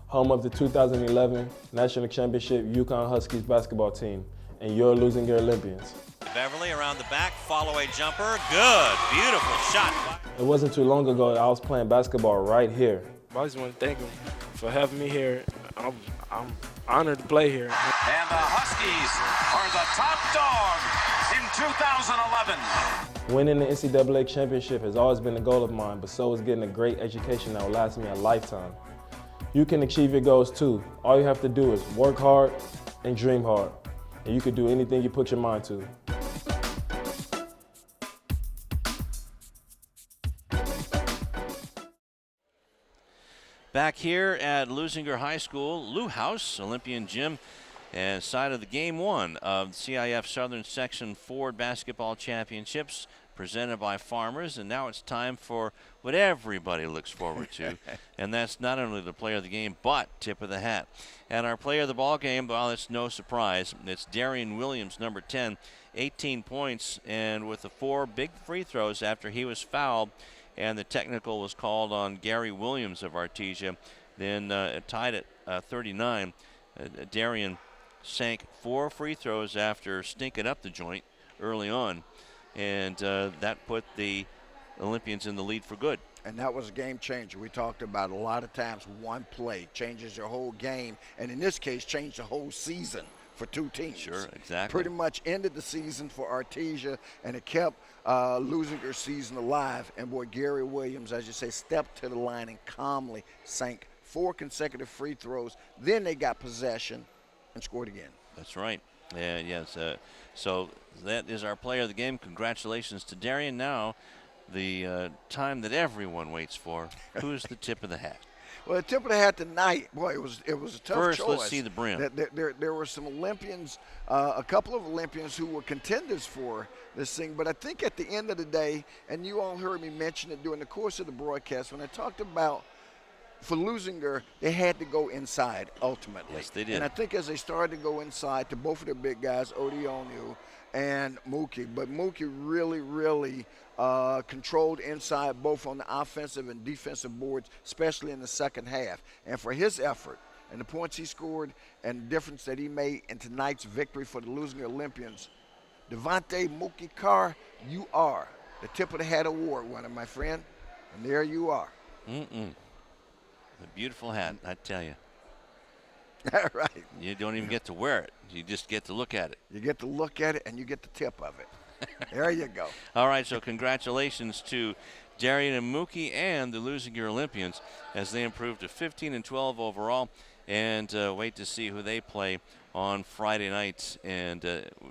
home of the 2011 National Championship UConn Huskies basketball team, and your Leuzinger Olympians. Beverly around the back, follow-away jumper, good, beautiful shot. It wasn't too long ago that I was playing basketball right here. I just want to thank him for having me here. I'm honored to play here. And the Huskies are the top dog in 2011. Winning the NCAA championship has always been a goal of mine, but so is getting a great education that will last me a lifetime. You can achieve your goals too. All you have to do is work hard and dream hard, and you can do anything you put your mind to. Back here at Leuzinger High School, Lou House, Olympian Gym, and side of the Game 1 of the CIF Southern Section Ford Basketball Championships presented by Farmers. And now it's time for what everybody looks forward to, and that's not only the player of the game, but tip of the hat. And our player of the ball game, well, it's no surprise. It's Darian Williams, number 10, 18 points, and with the 4 big free throws after he was fouled, and the technical was called on Gary Williams of Artesia. Then tied at 39, Darian sank 4 free throws after stinking up the joint early on, and that put the Olympians in the lead for good. And that was a game changer. We talked about a lot of times one play changes your whole game, and in this case changed the whole season for 2 teams. Sure, exactly. Pretty much ended the season for Artesia, and it kept Leuzinger's season alive. And boy, Gary Williams, as you say, stepped to the line and calmly sank 4 consecutive free throws. Then they got possession and scored again. That's right. And yes, so that is our player of the game. Congratulations to Darian. Now the time that everyone waits for. Who's the tip of the hat? Well, the tip of the hat tonight, boy, it was a tough First, choice. let's see the brim. There were some Olympians, a couple of Olympians who were contenders for this thing. But I think at the end of the day, and you all heard me mention it during the course of the broadcast, when I talked about for Leuzinger, they had to go inside ultimately. Yes, they did. And I think as they started to go inside to both of the big guys, Odionu and Mookie, but Mookie really controlled inside both on the offensive and defensive boards, especially in the second half. And for his effort and the points he scored and the difference that he made in tonight's victory for the Leuzinger Olympians, Devontae Mookie Carr, you are the tip of the hat award winner, my friend. And there you are. A beautiful hat, I tell you. Right. You don't even get to wear it. You just get to look at it. You get to look at it, and you get the tip of it. There you go. All right, so congratulations to Darian and Mookie and the Leuzinger Olympians as they improved to 15-12 overall. And wait to see who they play on Friday nights and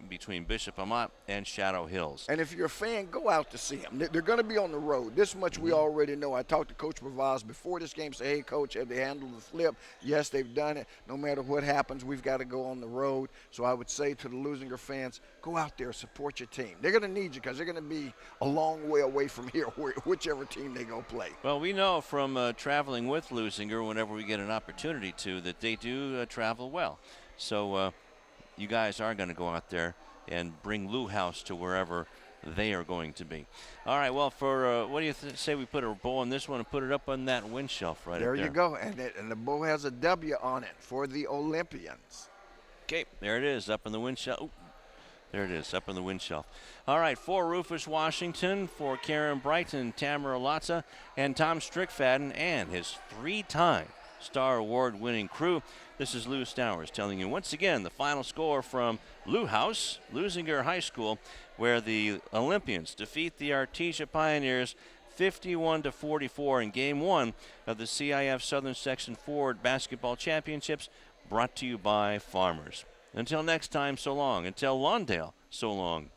between Bishop Amat and Shadow Hills. And if you're a fan, go out to see them. They're going to be on the road. This much we already know. I talked to Coach Bravaz before this game, say, hey, Coach, have they handled the flip? Yes, they've done it. No matter what happens, we've got to go on the road. So I would say to the Leuzinger fans, go out there, support your team. They're going to need you because they're going to be a long way away from here, whichever team they go play. Well, we know from traveling with Leuzinger whenever we get an opportunity to that they do travel well. So you guys are going to go out there and bring Lou House to wherever they are going to be. All right, well, for what do you say we put a bow on this one and put it up on that wind shelf right there? There you go, and the bow has a W on it for the Olympians. Okay, there it is, up on the wind shelf. There it is, up on the wind shelf. All right, for Rufus Washington, for Karen Brighton, Tamara Latza, and Tom Strickfaden, and his 3-time Star Award-winning crew. This is Lou Stowers telling you once again the final score from Lou House, Leuzinger High School, where the Olympians defeat the Artesia Pioneers 51-44 in Game 1 of the CIF Southern Section Forward Basketball Championships, brought to you by Farmers. Until next time, so long. Until Lawndale, so long.